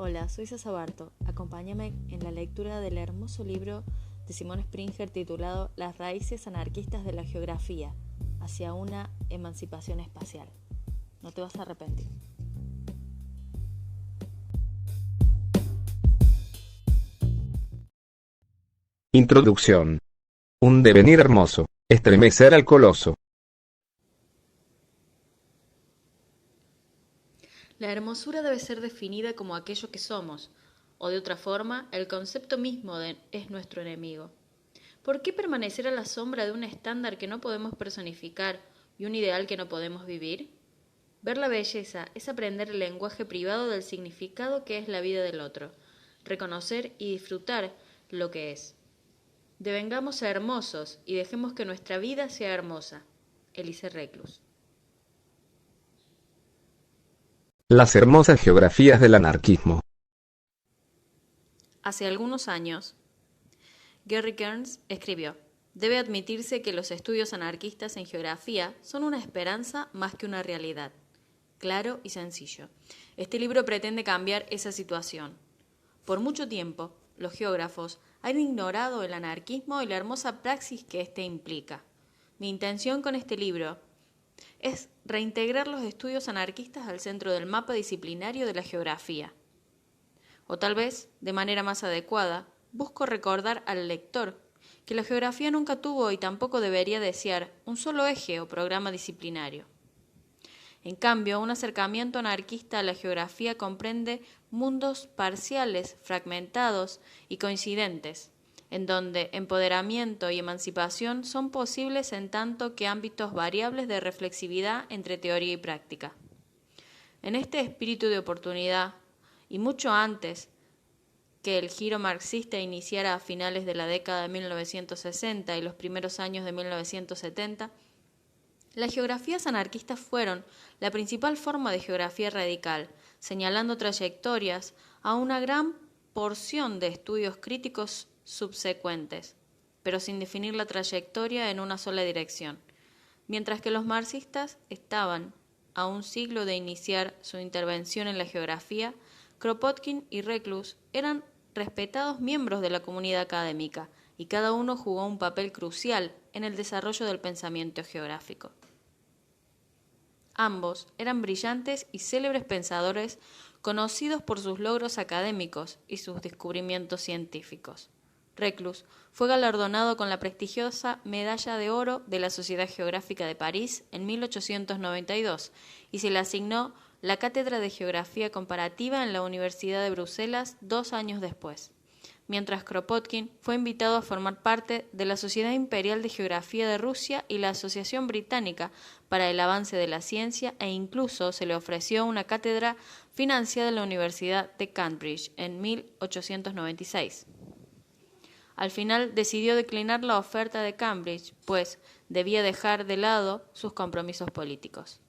Hola, soy Sasa Barto. Acompáñame en la lectura del hermoso libro de Simón Springer titulado Las raíces anarquistas de la geografía, hacia una emancipación espacial. No te vas a arrepentir. Introducción. Un devenir hermoso, estremecer al coloso. La hermosura debe ser definida como aquello que somos, o de otra forma, el concepto mismo es nuestro enemigo. ¿Por qué permanecer a la sombra de un estándar que no podemos personificar y un ideal que no podemos vivir? Ver la belleza es aprender el lenguaje privado del significado que es la vida del otro, reconocer y disfrutar lo que es. Devengamos ser hermosos y dejemos que nuestra vida sea hermosa. Elise Reclus. Las hermosas geografías del anarquismo. Hace algunos años, Gary Kearns escribió: debe admitirse que los estudios anarquistas en geografía son una esperanza más que una realidad. Claro y sencillo. Este libro pretende cambiar esa situación. Por mucho tiempo, los geógrafos han ignorado el anarquismo y la hermosa praxis que éste implica. Mi intención con este libro es reintegrar los estudios anarquistas al centro del mapa disciplinario de la geografía. O tal vez, de manera más adecuada, busco recordar al lector que la geografía nunca tuvo y tampoco debería desear un solo eje o programa disciplinario. En cambio, un acercamiento anarquista a la geografía comprende mundos parciales, fragmentados y coincidentes, en donde empoderamiento y emancipación son posibles en tanto que ámbitos variables de reflexividad entre teoría y práctica. En este espíritu de oportunidad, y mucho antes que el giro marxista iniciara a finales de la década de 1960 y los primeros años de 1970, las geografías anarquistas fueron la principal forma de geografía radical, señalando trayectorias a una gran porción de estudios críticos subsecuentes, pero sin definir la trayectoria en una sola dirección. Mientras que los marxistas estaban a un siglo de iniciar su intervención en la geografía, Kropotkin y Reclus eran respetados miembros de la comunidad académica y cada uno jugó un papel crucial en el desarrollo del pensamiento geográfico. Ambos eran brillantes y célebres pensadores conocidos por sus logros académicos y sus descubrimientos científicos. Reclus fue galardonado con la prestigiosa Medalla de Oro de la Sociedad Geográfica de París en 1892 y se le asignó la cátedra de Geografía Comparativa en la Universidad de Bruselas 2 años después, mientras Kropotkin fue invitado a formar parte de la Sociedad Imperial de Geografía de Rusia y la Asociación Británica para el Avance de la Ciencia e incluso se le ofreció una cátedra financiada en la Universidad de Cambridge en 1896. Al final decidió declinar la oferta de Cambridge, pues debía dejar de lado sus compromisos políticos.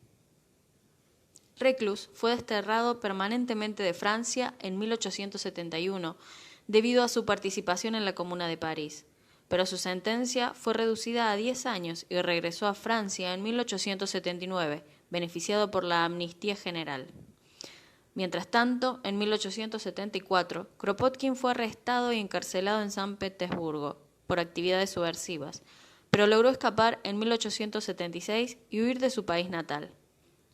Reclus fue desterrado permanentemente de Francia en 1871 debido a su participación en la Comuna de París, pero su sentencia fue reducida a 10 años y regresó a Francia en 1879, beneficiado por la Amnistía General. Mientras tanto, en 1874, Kropotkin fue arrestado y encarcelado en San Petersburgo por actividades subversivas, pero logró escapar en 1876 y huir de su país natal.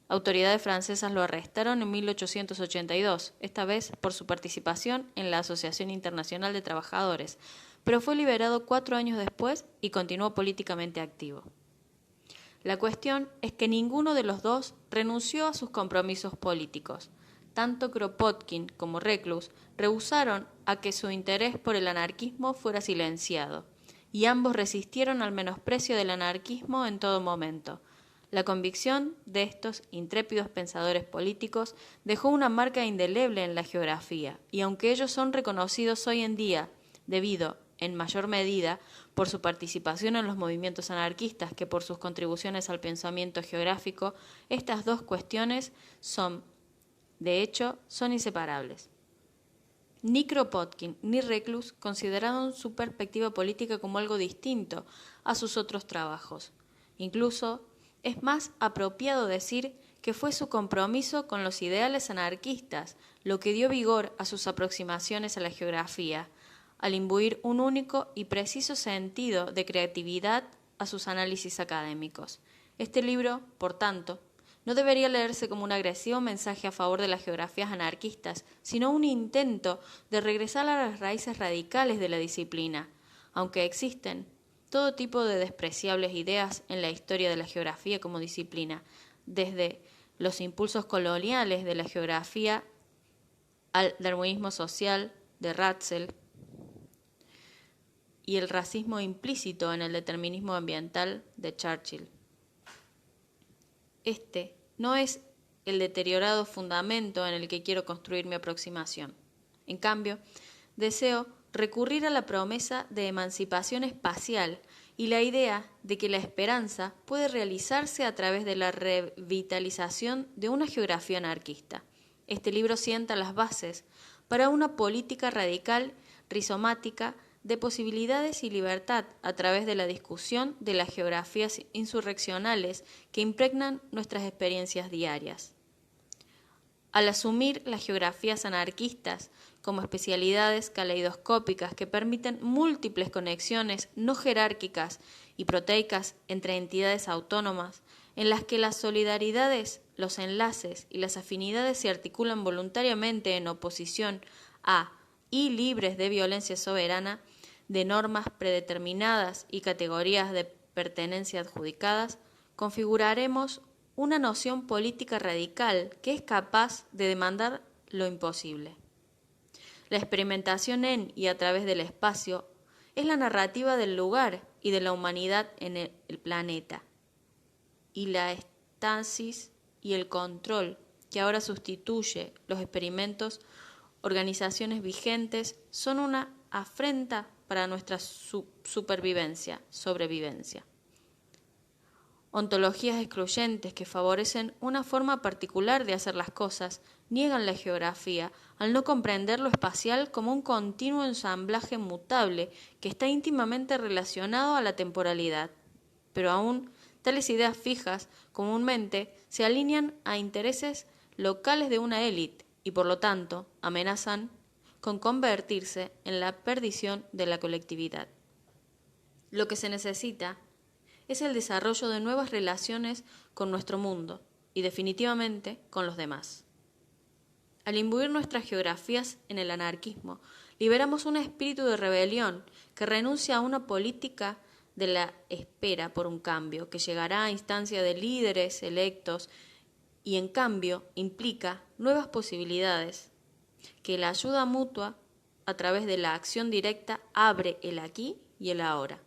Autoridades francesas lo arrestaron en 1882, esta vez por su participación en la Asociación Internacional de Trabajadores, pero fue liberado 4 años después y continuó políticamente activo. La cuestión es que ninguno de los dos renunció a sus compromisos políticos. Tanto Kropotkin como Reclus rehusaron a que su interés por el anarquismo fuera silenciado, y ambos resistieron al menosprecio del anarquismo en todo momento. La convicción de estos intrépidos pensadores políticos dejó una marca indeleble en la geografía, y aunque ellos son reconocidos hoy en día, debido, en mayor medida, por su participación en los movimientos anarquistas que por sus contribuciones al pensamiento geográfico, estas dos cuestiones son inseparables. Ni Kropotkin ni Reclus consideraron su perspectiva política como algo distinto a sus otros trabajos. Incluso, es más apropiado decir que fue su compromiso con los ideales anarquistas lo que dio vigor a sus aproximaciones a la geografía, al imbuir un único y preciso sentido de creatividad a sus análisis académicos. Este libro, por tanto, no debería leerse como un agresivo mensaje a favor de las geografías anarquistas, sino un intento de regresar a las raíces radicales de la disciplina, aunque existen todo tipo de despreciables ideas en la historia de la geografía como disciplina, desde los impulsos coloniales de la geografía al darwinismo social de Ratzel y el racismo implícito en el determinismo ambiental de Churchill. Este no es el deteriorado fundamento en el que quiero construir mi aproximación. En cambio, deseo recurrir a la promesa de emancipación espacial y la idea de que la esperanza puede realizarse a través de la revitalización de una geografía anarquista. Este libro sienta las bases para una política radical, rizomática, de posibilidades y libertad a través de la discusión de las geografías insurreccionales que impregnan nuestras experiencias diarias. Al asumir las geografías anarquistas como especialidades caleidoscópicas que permiten múltiples conexiones no jerárquicas y proteicas entre entidades autónomas, en las que las solidaridades, los enlaces y las afinidades se articulan voluntariamente en oposición a y libres de violencia soberana, de normas predeterminadas y categorías de pertenencia adjudicadas, configuraremos una noción política radical que es capaz de demandar lo imposible. La experimentación en y a través del espacio es la narrativa del lugar y de la humanidad en el planeta, y la estasis y el control que ahora sustituye los experimentos, organizaciones vigentes, son una afrenta para nuestra sobrevivencia. Ontologías excluyentes que favorecen una forma particular de hacer las cosas niegan la geografía al no comprender lo espacial como un continuo ensamblaje mutable que está íntimamente relacionado a la temporalidad. Pero aún, tales ideas fijas comúnmente se alinean a intereses locales de una élite y por lo tanto amenazan con convertirse en la perdición de la colectividad. Lo que se necesita es el desarrollo de nuevas relaciones con nuestro mundo y definitivamente con los demás. Al imbuir nuestras geografías en el anarquismo, liberamos un espíritu de rebelión que renuncia a una política de la espera por un cambio que llegará a instancia de líderes electos y en cambio implica nuevas posibilidades que la ayuda mutua a través de la acción directa abre el aquí y el ahora.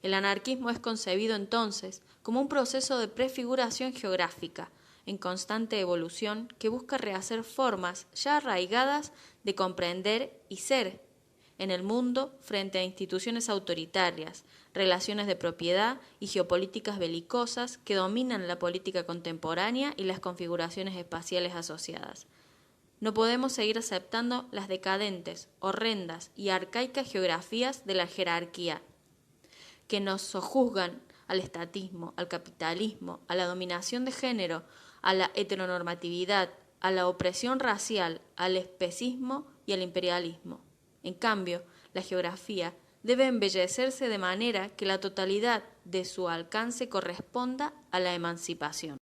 El anarquismo es concebido entonces como un proceso de prefiguración geográfica en constante evolución que busca rehacer formas ya arraigadas de comprender y ser en el mundo frente a instituciones autoritarias, relaciones de propiedad y geopolíticas belicosas que dominan la política contemporánea y las configuraciones espaciales asociadas. No podemos seguir aceptando las decadentes, horrendas y arcaicas geografías de la jerarquía, que nos sojuzgan al estatismo, al capitalismo, a la dominación de género, a la heteronormatividad, a la opresión racial, al especismo y al imperialismo. En cambio, la geografía debe embellecerse de manera que la totalidad de su alcance corresponda a la emancipación.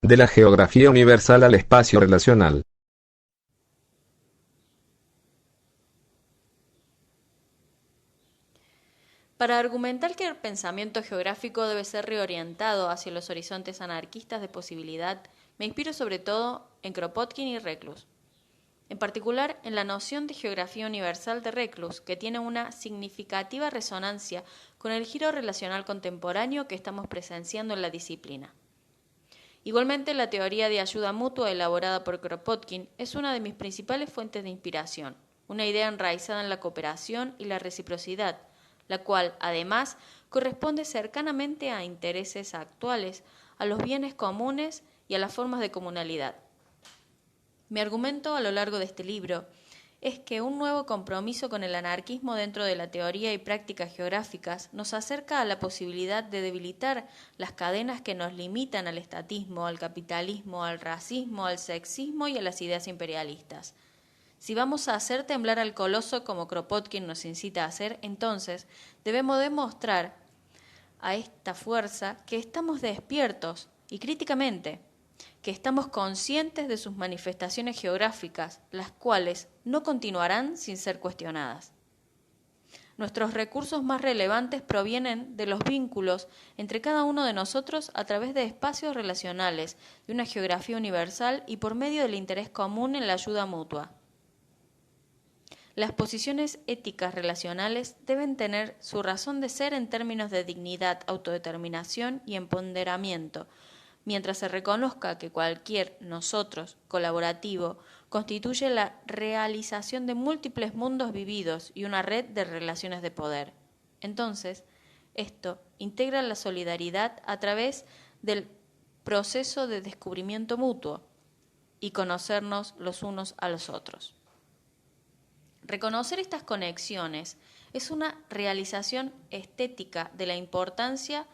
De la geografía universal al espacio relacional. Para argumentar que el pensamiento geográfico debe ser reorientado hacia los horizontes anarquistas de posibilidad, me inspiro sobre todo en Kropotkin y Reclus. En particular, en la noción de geografía universal de Reclus, que tiene una significativa resonancia con el giro relacional contemporáneo que estamos presenciando en la disciplina. Igualmente, la teoría de ayuda mutua elaborada por Kropotkin es una de mis principales fuentes de inspiración, una idea enraizada en la cooperación y la reciprocidad, la cual, además, corresponde cercanamente a intereses actuales, a los bienes comunes y a las formas de comunalidad. Mi argumento a lo largo de este libro es que un nuevo compromiso con el anarquismo dentro de la teoría y prácticas geográficas nos acerca a la posibilidad de debilitar las cadenas que nos limitan al estatismo, al capitalismo, al racismo, al sexismo y a las ideas imperialistas. Si vamos a hacer temblar al coloso como Kropotkin nos incita a hacer, entonces debemos demostrar a esta fuerza que estamos despiertos y críticamente, que estamos conscientes de sus manifestaciones geográficas, las cuales no continuarán sin ser cuestionadas. Nuestros recursos más relevantes provienen de los vínculos entre cada uno de nosotros a través de espacios relacionales, de una geografía universal y por medio del interés común en la ayuda mutua. Las posiciones éticas relacionales deben tener su razón de ser en términos de dignidad, autodeterminación y empoderamiento, mientras se reconozca que cualquier nosotros colaborativo constituye la realización de múltiples mundos vividos y una red de relaciones de poder. Entonces, esto integra la solidaridad a través del proceso de descubrimiento mutuo y conocernos los unos a los otros. Reconocer estas conexiones es una realización estética de la importancia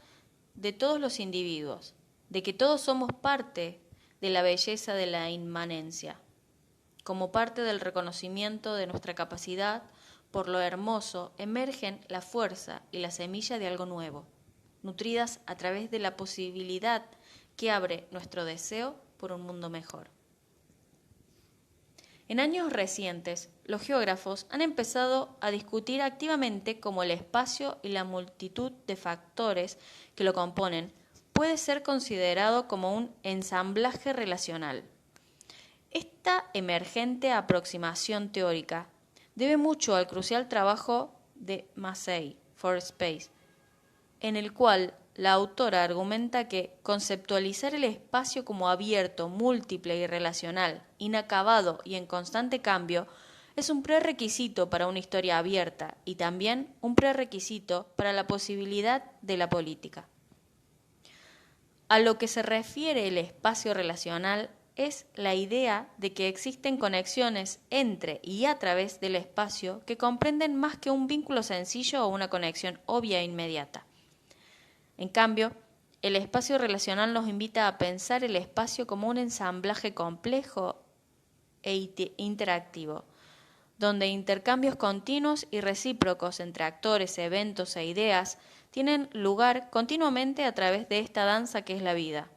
de todos los individuos, de que todos somos parte de la belleza de la inmanencia, como parte del reconocimiento de nuestra capacidad por lo hermoso, emergen la fuerza y la semilla de algo nuevo, nutridas a través de la posibilidad que abre nuestro deseo por un mundo mejor. En años recientes, los geógrafos han empezado a discutir activamente cómo el espacio y la multitud de factores que lo componen puede ser considerado como un ensamblaje relacional. Esta emergente aproximación teórica debe mucho al crucial trabajo de Massey, For Space, en el cual la autora argumenta que conceptualizar el espacio como abierto, múltiple y relacional, inacabado y en constante cambio, es un prerequisito para una historia abierta y también un prerequisito para la posibilidad de la política. A lo que se refiere el espacio relacional es la idea de que existen conexiones entre y a través del espacio que comprenden más que un vínculo sencillo o una conexión obvia e inmediata. En cambio, el espacio relacional nos invita a pensar el espacio como un ensamblaje complejo e interactivo, donde intercambios continuos y recíprocos entre actores, eventos e ideas tienen lugar continuamente a través de esta danza que es la vida.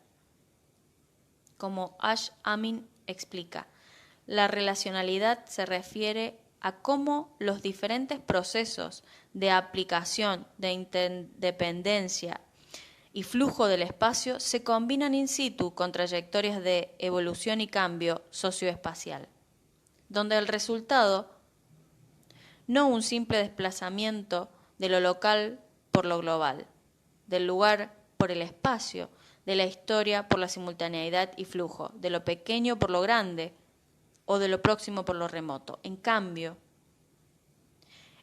Como Ash Amin explica, la relacionalidad se refiere a cómo los diferentes procesos de aplicación, de interdependencia y flujo del espacio se combinan in situ con trayectorias de evolución y cambio socioespacial, donde el resultado, no un simple desplazamiento de lo local por lo global, del lugar por el espacio, de la historia por la simultaneidad y flujo, de lo pequeño por lo grande o de lo próximo por lo remoto. En cambio,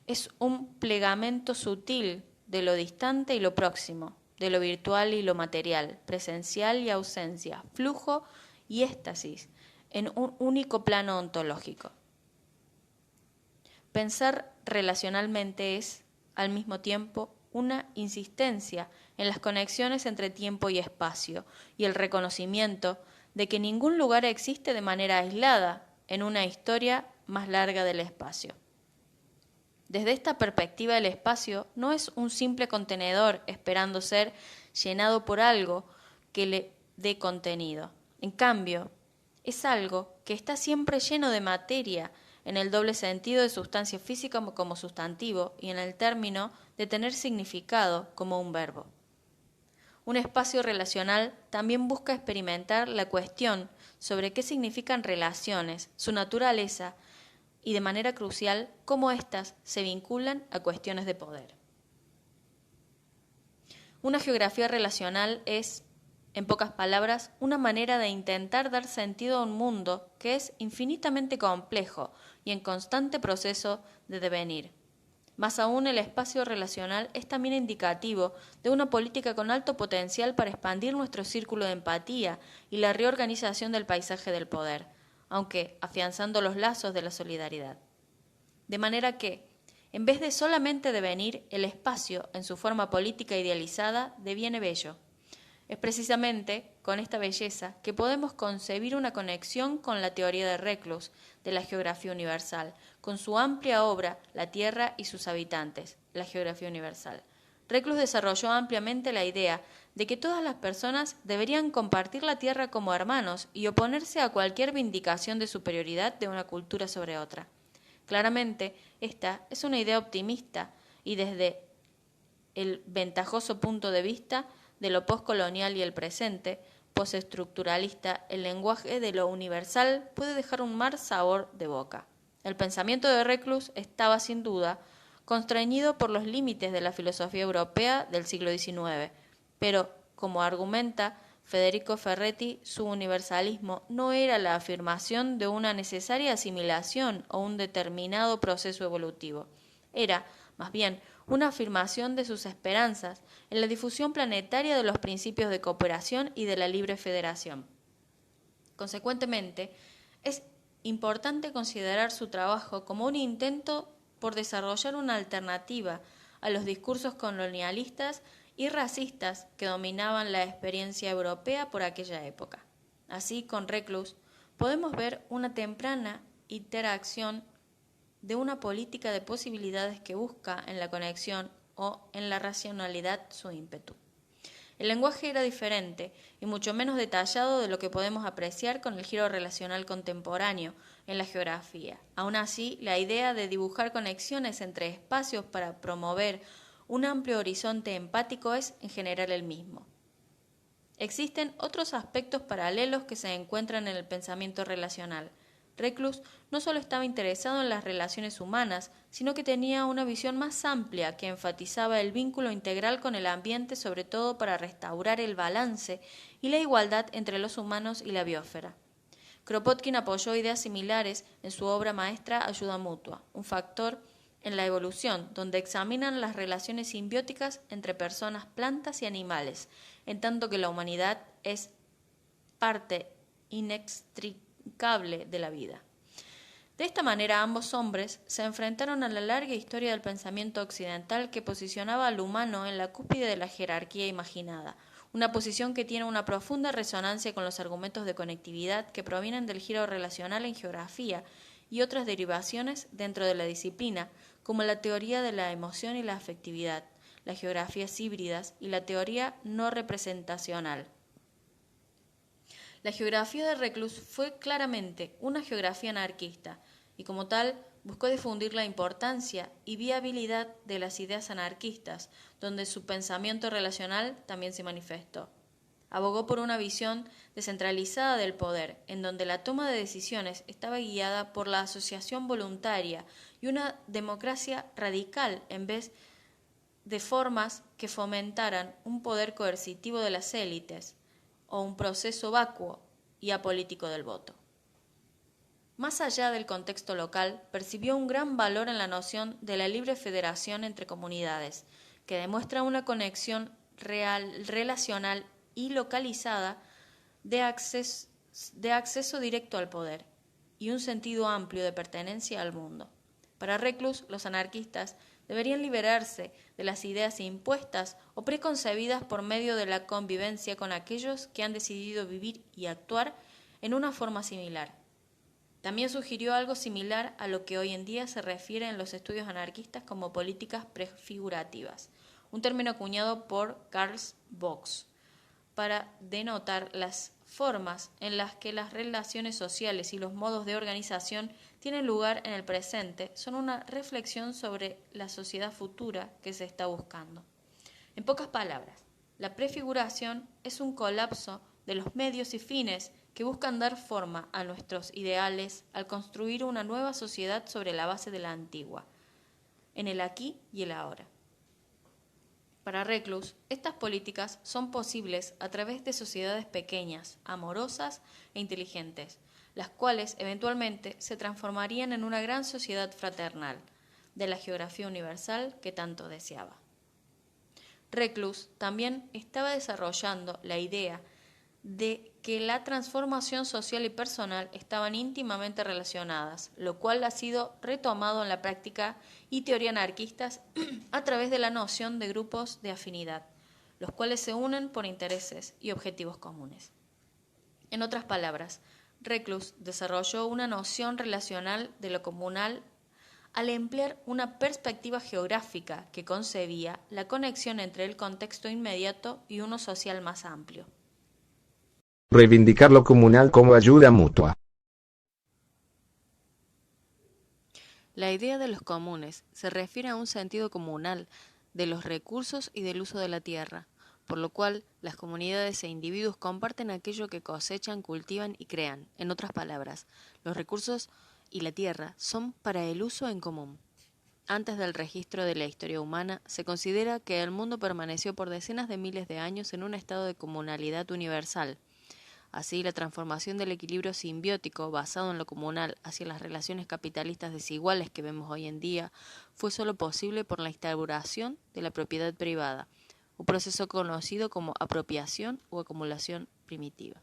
es un plegamento sutil de lo distante y lo próximo, de lo virtual y lo material, presencial y ausencia, flujo y éxtasis, en un único plano ontológico. Pensar relacionalmente es, al mismo tiempo, una insistencia en las conexiones entre tiempo y espacio y el reconocimiento de que ningún lugar existe de manera aislada en una historia más larga del espacio. Desde esta perspectiva, el espacio no es un simple contenedor esperando ser llenado por algo que le dé contenido. En cambio, es algo que está siempre lleno de materia, en el doble sentido de sustancia física como sustantivo y en el término de tener significado como un verbo. Un espacio relacional también busca experimentar la cuestión sobre qué significan relaciones, su naturaleza y, de manera crucial, cómo éstas se vinculan a cuestiones de poder. Una geografía relacional es, en pocas palabras, una manera de intentar dar sentido a un mundo que es infinitamente complejo y en constante proceso de devenir. Más aún, el espacio relacional es también indicativo de una política con alto potencial para expandir nuestro círculo de empatía y la reorganización del paisaje del poder, aunque afianzando los lazos de la solidaridad. de manera que, en vez de solamente devenir, el espacio, en su forma política idealizada, deviene bello. Es precisamente con esta belleza que podemos concebir una conexión con la teoría de Reclus, de la geografía universal, con su amplia obra La Tierra y sus habitantes, la geografía universal. Reclus desarrolló ampliamente la idea de que todas las personas deberían compartir la Tierra como hermanos y oponerse a cualquier vindicación de superioridad de una cultura sobre otra. Claramente, esta es una idea optimista y desde el ventajoso punto de vista de lo postcolonial y el presente, postestructuralista, el lenguaje de lo universal puede dejar un mal sabor de boca. El pensamiento de Reclus estaba sin duda constreñido por los límites de la filosofía europea del siglo XIX, pero, como argumenta Federico Ferretti, su universalismo no era la afirmación de una necesaria asimilación o un determinado proceso evolutivo. Era, más bien, una afirmación de sus esperanzas en la difusión planetaria de los principios de cooperación y de la libre federación. Consecuentemente, es importante considerar su trabajo como un intento por desarrollar una alternativa a los discursos colonialistas y racistas que dominaban la experiencia europea por aquella época. Así, con Reclus, podemos ver una temprana interacción de una política de posibilidades que busca en la conexión o en la racionalidad su ímpetu. El lenguaje era diferente y mucho menos detallado de lo que podemos apreciar con el giro relacional contemporáneo en la geografía. Aún así, la idea de dibujar conexiones entre espacios para promover un amplio horizonte empático es en general el mismo. Existen otros aspectos paralelos que se encuentran en el pensamiento relacional. Reclus no solo estaba interesado en las relaciones humanas, sino que tenía una visión más amplia que enfatizaba el vínculo integral con el ambiente, sobre todo para restaurar el balance y la igualdad entre los humanos y la biosfera. Kropotkin apoyó ideas similares en su obra maestra Ayuda Mutua, un factor en la evolución, donde examinan las relaciones simbióticas entre personas, plantas y animales, en tanto que la humanidad es parte inextricable de la vida. De esta manera, ambos hombres se enfrentaron a la larga historia del pensamiento occidental que posicionaba al humano en la cúspide de la jerarquía imaginada, una posición que tiene una profunda resonancia con los argumentos de conectividad que provienen del giro relacional en geografía y otras derivaciones dentro de la disciplina, como la teoría de la emoción y la afectividad, las geografías híbridas y la teoría no representacional. La geografía de Reclus fue claramente una geografía anarquista y como tal buscó difundir la importancia y viabilidad de las ideas anarquistas, donde su pensamiento relacional también se manifestó. Abogó por una visión descentralizada del poder, en donde la toma de decisiones estaba guiada por la asociación voluntaria y una democracia radical en vez de formas que fomentaran un poder coercitivo de las élites o un proceso vacuo y apolítico del voto. Más allá del contexto local, percibió un gran valor en la noción de la libre federación entre comunidades, que demuestra una conexión relacional y localizada de acceso directo al poder y un sentido amplio de pertenencia al mundo. Para Reclus, los anarquistas deberían liberarse de las ideas impuestas o preconcebidas por medio de la convivencia con aquellos que han decidido vivir y actuar en una forma similar. También sugirió algo similar a lo que hoy en día se refiere en los estudios anarquistas como políticas prefigurativas, un término acuñado por Karl Vox para denotar las formas en las que las relaciones sociales y los modos de organización tienen lugar en el presente son una reflexión sobre la sociedad futura que se está buscando. En pocas palabras, la prefiguración es un colapso de los medios y fines que buscan dar forma a nuestros ideales al construir una nueva sociedad sobre la base de la antigua, en el aquí y el ahora. Para Reclus, estas políticas son posibles a través de sociedades pequeñas, amorosas e inteligentes, las cuales eventualmente se transformarían en una gran sociedad fraternal, de la geografía universal que tanto deseaba. Reclus también estaba desarrollando la idea de que la transformación social y personal estaban íntimamente relacionadas, lo cual ha sido retomado en la práctica y teoría anarquistas a través de la noción de grupos de afinidad, los cuales se unen por intereses y objetivos comunes. En otras palabras, Reclus desarrolló una noción relacional de lo comunal al emplear una perspectiva geográfica que concebía la conexión entre el contexto inmediato y uno social más amplio. Reivindicar lo comunal como ayuda mutua. La idea de los comunes se refiere a un sentido comunal de los recursos y del uso de la tierra, por lo cual las comunidades e individuos comparten aquello que cosechan, cultivan y crean. En otras palabras, los recursos y la tierra son para el uso en común. Antes del registro de la historia humana, se considera que el mundo permaneció por decenas de miles de años en un estado de comunalidad universal. Así, la transformación del equilibrio simbiótico basado en lo comunal hacia las relaciones capitalistas desiguales que vemos hoy en día fue solo posible por la instauración de la propiedad privada, un proceso conocido como apropiación o acumulación primitiva.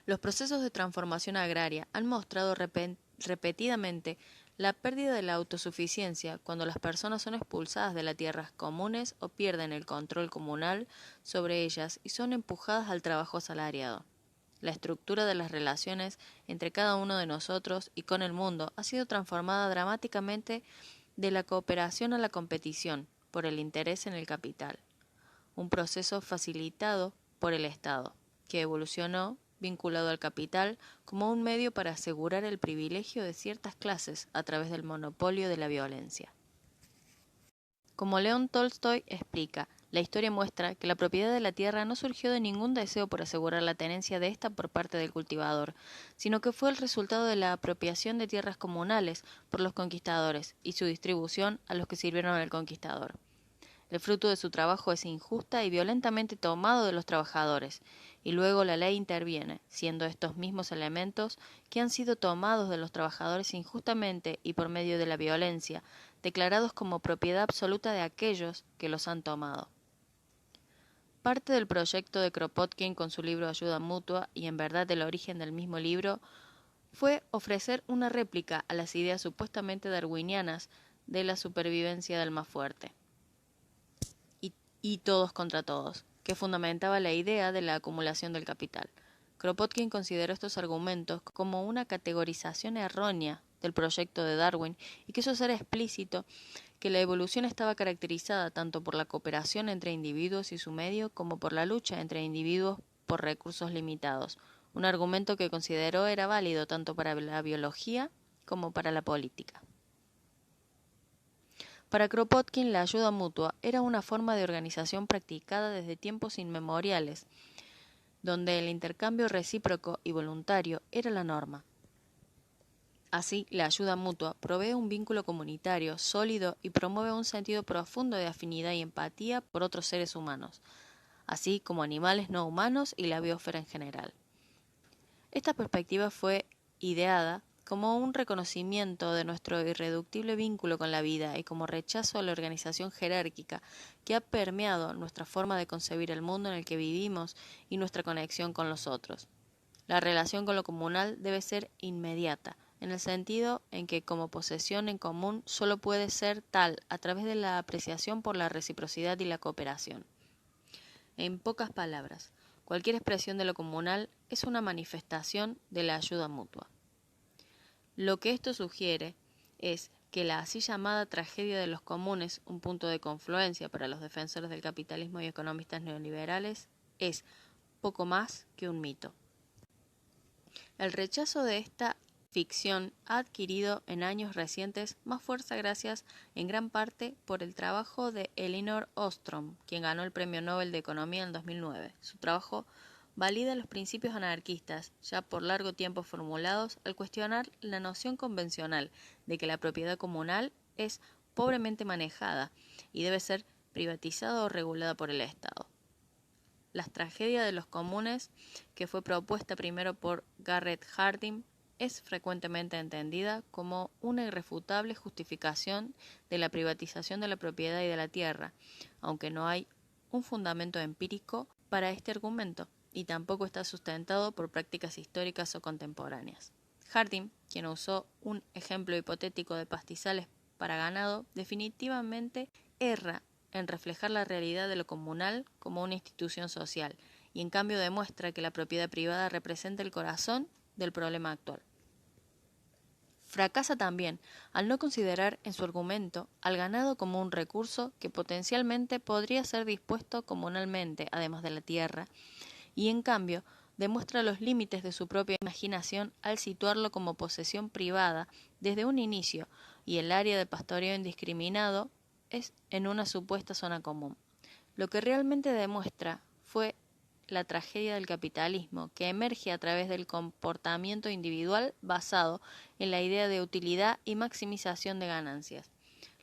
Los procesos de transformación agraria han mostrado repetidamente la pérdida de la autosuficiencia cuando las personas son expulsadas de las tierras comunes o pierden el control comunal sobre ellas y son empujadas al trabajo asalariado. La estructura de las relaciones entre cada uno de nosotros y con el mundo ha sido transformada dramáticamente de la cooperación a la competición por el interés en el capital, un proceso facilitado por el Estado, que evolucionó vinculado al capital como un medio para asegurar el privilegio de ciertas clases a través del monopolio de la violencia. Como León Tolstoy explica, la historia muestra que la propiedad de la tierra no surgió de ningún deseo por asegurar la tenencia de ésta por parte del cultivador, sino que fue el resultado de la apropiación de tierras comunales por los conquistadores y su distribución a los que sirvieron al conquistador. El fruto de su trabajo es injusta y violentamente tomado de los trabajadores, y luego la ley interviene, siendo estos mismos elementos que han sido tomados de los trabajadores injustamente y por medio de la violencia, declarados como propiedad absoluta de aquellos que los han tomado. Parte del proyecto de Kropotkin con su libro Ayuda Mutua, y en verdad el origen del mismo libro, fue ofrecer una réplica a las ideas supuestamente darwinianas de la supervivencia del más fuerte y todos contra todos, que fundamentaba la idea de la acumulación del capital. Kropotkin consideró estos argumentos como una categorización errónea del proyecto de Darwin y quiso hacer explícito que la evolución estaba caracterizada tanto por la cooperación entre individuos y su medio como por la lucha entre individuos por recursos limitados, un argumento que consideró era válido tanto para la biología como para la política. Para Kropotkin, la ayuda mutua era una forma de organización practicada desde tiempos inmemoriales, donde el intercambio recíproco y voluntario era la norma. Así, la ayuda mutua provee un vínculo comunitario sólido y promueve un sentido profundo de afinidad y empatía por otros seres humanos, así como animales no humanos y la biosfera en general. Esta perspectiva fue ideada como un reconocimiento de nuestro irreductible vínculo con la vida y como rechazo a la organización jerárquica que ha permeado nuestra forma de concebir el mundo en el que vivimos y nuestra conexión con los otros. La relación con lo comunal debe ser inmediata, en el sentido en que como posesión en común solo puede ser tal a través de la apreciación por la reciprocidad y la cooperación. En pocas palabras, cualquier expresión de lo comunal es una manifestación de la ayuda mutua. Lo que esto sugiere es que la así llamada tragedia de los comunes, un punto de confluencia para los defensores del capitalismo y economistas neoliberales, es poco más que un mito. El rechazo de esta ficción ha adquirido en años recientes más fuerza gracias en gran parte por el trabajo de Elinor Ostrom, quien ganó el Premio Nobel de Economía en 2009. Su trabajo valida los principios anarquistas, ya por largo tiempo formulados, al cuestionar la noción convencional de que la propiedad comunal es pobremente manejada y debe ser privatizada o regulada por el Estado. La tragedia de los comunes, que fue propuesta primero por Garrett Hardin, es frecuentemente entendida como una irrefutable justificación de la privatización de la propiedad y de la tierra, aunque no hay un fundamento empírico para este argumento. y tampoco está sustentado por prácticas históricas o contemporáneas. Harding, quien usó un ejemplo hipotético de pastizales para ganado, definitivamente erra en reflejar la realidad de lo comunal como una institución social, y en cambio demuestra que la propiedad privada representa el corazón del problema actual. Fracasa también al no considerar en su argumento al ganado como un recurso que potencialmente podría ser dispuesto comunalmente, además de la tierra, y en cambio demuestra los límites de su propia imaginación al situarlo como posesión privada desde un inicio, y el área de pastoreo indiscriminado es en una supuesta zona común. Lo que realmente demuestra fue la tragedia del capitalismo, que emerge a través del comportamiento individual basado en la idea de utilidad y maximización de ganancias.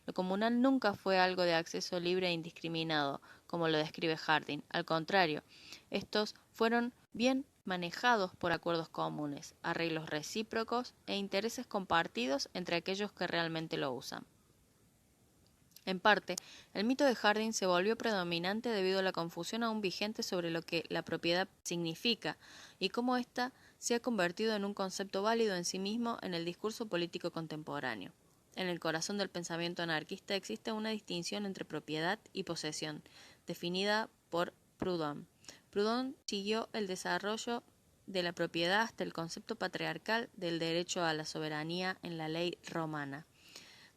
Lo comunal nunca fue algo de acceso libre e indiscriminado, como lo describe Harding. Al contrario, estos fueron bien manejados por acuerdos comunes, arreglos recíprocos e intereses compartidos entre aquellos que realmente lo usan. En parte, el mito de Harding se volvió predominante debido a la confusión aún vigente sobre lo que la propiedad significa y cómo ésta se ha convertido en un concepto válido en sí mismo en el discurso político contemporáneo. En el corazón del pensamiento anarquista existe una distinción entre propiedad y posesión, definida por Proudhon. Proudhon siguió el desarrollo de la propiedad hasta el concepto patriarcal del derecho a la soberanía en la ley romana,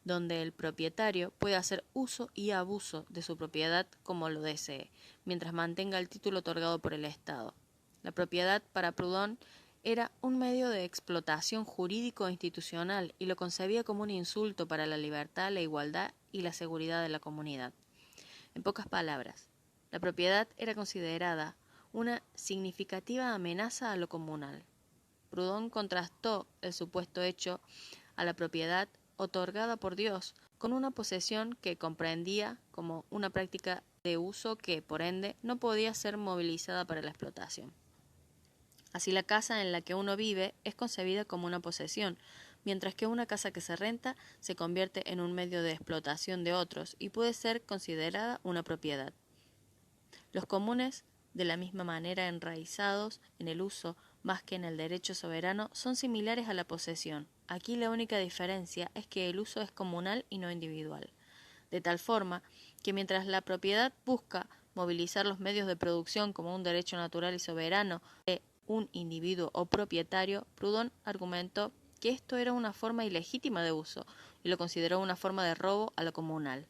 donde el propietario puede hacer uso y abuso de su propiedad como lo desee, mientras mantenga el título otorgado por el Estado. La propiedad para Proudhon era un medio de explotación jurídico e institucional y lo concebía como un insulto para la libertad, la igualdad y la seguridad de la comunidad. En pocas palabras, la propiedad era considerada una significativa amenaza a lo comunal. Proudhon contrastó el supuesto hecho a la propiedad otorgada por Dios con una posesión que comprendía como una práctica de uso que, por ende, no podía ser movilizada para la explotación. Así, la casa en la que uno vive es concebida como una posesión, mientras que una casa que se renta se convierte en un medio de explotación de otros y puede ser considerada una propiedad. Los comunes, de la misma manera enraizados en el uso más que en el derecho soberano, son similares a la posesión. Aquí la única diferencia es que el uso es comunal y no individual. De tal forma que mientras la propiedad busca movilizar los medios de producción como un derecho natural y soberano de un individuo o propietario, Proudhon argumentó que esto era una forma ilegítima de uso y lo consideró una forma de robo a lo comunal.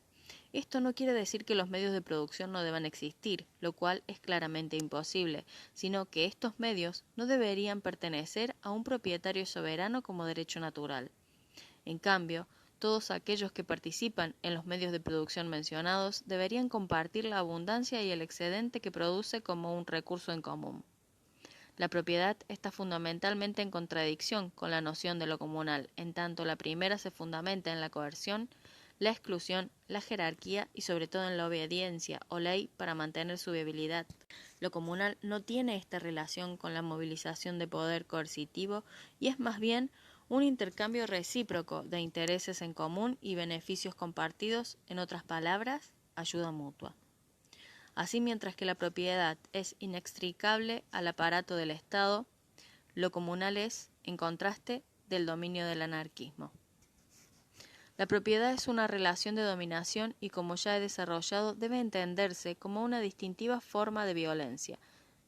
Esto no quiere decir que los medios de producción no deban existir, lo cual es claramente imposible, sino que estos medios no deberían pertenecer a un propietario soberano como derecho natural. En cambio, todos aquellos que participan en los medios de producción mencionados deberían compartir la abundancia y el excedente que produce como un recurso en común. La propiedad está fundamentalmente en contradicción con la noción de lo comunal, en tanto la primera se fundamenta en la coerción, la exclusión, la jerarquía y sobre todo en la obediencia o ley para mantener su viabilidad. Lo comunal no tiene esta relación con la movilización de poder coercitivo y es más bien un intercambio recíproco de intereses en común y beneficios compartidos, en otras palabras, ayuda mutua. Así, mientras que la propiedad es inextricable al aparato del Estado, lo comunal es, en contraste, del dominio del anarquismo. La propiedad es una relación de dominación y, como ya he desarrollado, debe entenderse como una distintiva forma de violencia.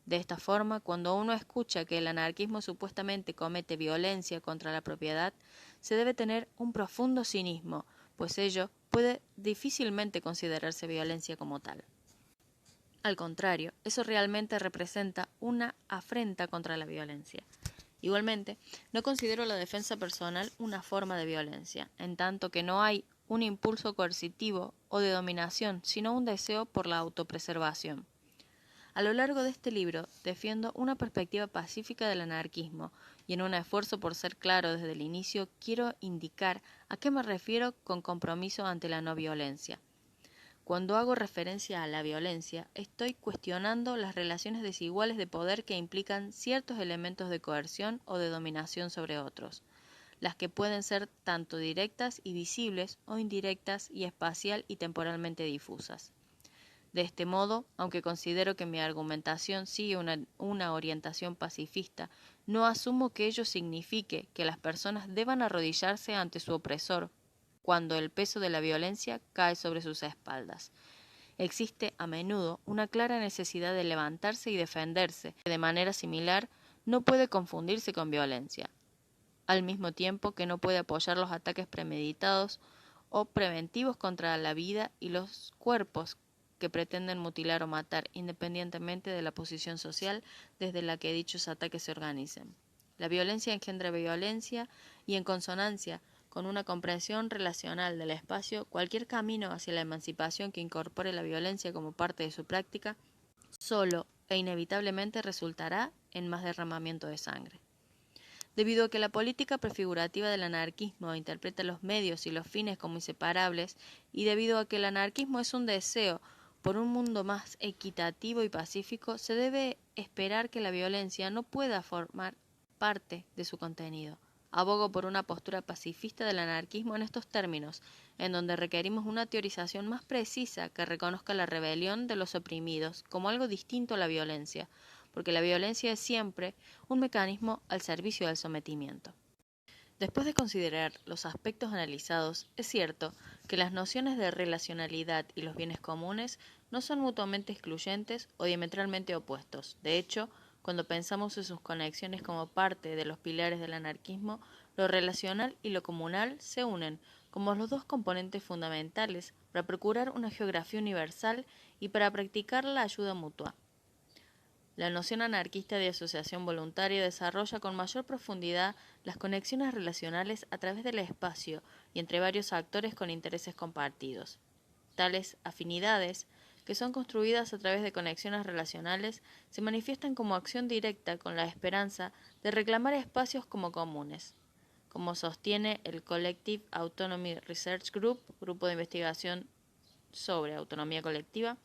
De esta forma, cuando uno escucha que el anarquismo supuestamente comete violencia contra la propiedad, se debe tener un profundo cinismo, pues ello puede difícilmente considerarse violencia como tal. Al contrario, eso realmente representa una afrenta contra la violencia. Igualmente, no considero la defensa personal una forma de violencia, en tanto que no hay un impulso coercitivo o de dominación, sino un deseo por la autopreservación. A lo largo de este libro defiendo una perspectiva pacífica del anarquismo y en un esfuerzo por ser claro desde el inicio quiero indicar a qué me refiero con compromiso ante la no violencia. Cuando hago referencia a la violencia, estoy cuestionando las relaciones desiguales de poder que implican ciertos elementos de coerción o de dominación sobre otros, las que pueden ser tanto directas y visibles o indirectas y espacial y temporalmente difusas. De este modo, aunque considero que mi argumentación sigue una orientación pacifista, no asumo que ello signifique que las personas deban arrodillarse ante su opresor cuando el peso de la violencia cae sobre sus espaldas. Existe a menudo una clara necesidad de levantarse y defenderse, que de manera similar no puede confundirse con violencia, al mismo tiempo que no puede apoyar los ataques premeditados o preventivos contra la vida y los cuerpos que pretenden mutilar o matar, independientemente de la posición social desde la que dichos ataques se organicen. La violencia engendra violencia y, en consonancia con una comprensión relacional del espacio, cualquier camino hacia la emancipación que incorpore la violencia como parte de su práctica, solo e inevitablemente resultará en más derramamiento de sangre. Debido a que la política prefigurativa del anarquismo interpreta los medios y los fines como inseparables, y debido a que el anarquismo es un deseo por un mundo más equitativo y pacífico, se debe esperar que la violencia no pueda formar parte de su contenido. Abogo por una postura pacifista del anarquismo en estos términos, en donde requerimos una teorización más precisa que reconozca la rebelión de los oprimidos como algo distinto a la violencia, porque la violencia es siempre un mecanismo al servicio del sometimiento. Después de considerar los aspectos analizados, es cierto que las nociones de relacionalidad y los bienes comunes no son mutuamente excluyentes o diametralmente opuestos. De hecho, cuando pensamos en sus conexiones como parte de los pilares del anarquismo, lo relacional y lo comunal se unen como los dos componentes fundamentales para procurar una geografía universal y para practicar la ayuda mutua. La noción anarquista de asociación voluntaria desarrolla con mayor profundidad las conexiones relacionales a través del espacio y entre varios actores con intereses compartidos. Tales afinidades, que son construidas a través de conexiones relacionales, se manifiestan como acción directa con la esperanza de reclamar espacios como comunes. Como sostiene el Collective Autonomy Research Group, grupo de investigación sobre autonomía colectiva,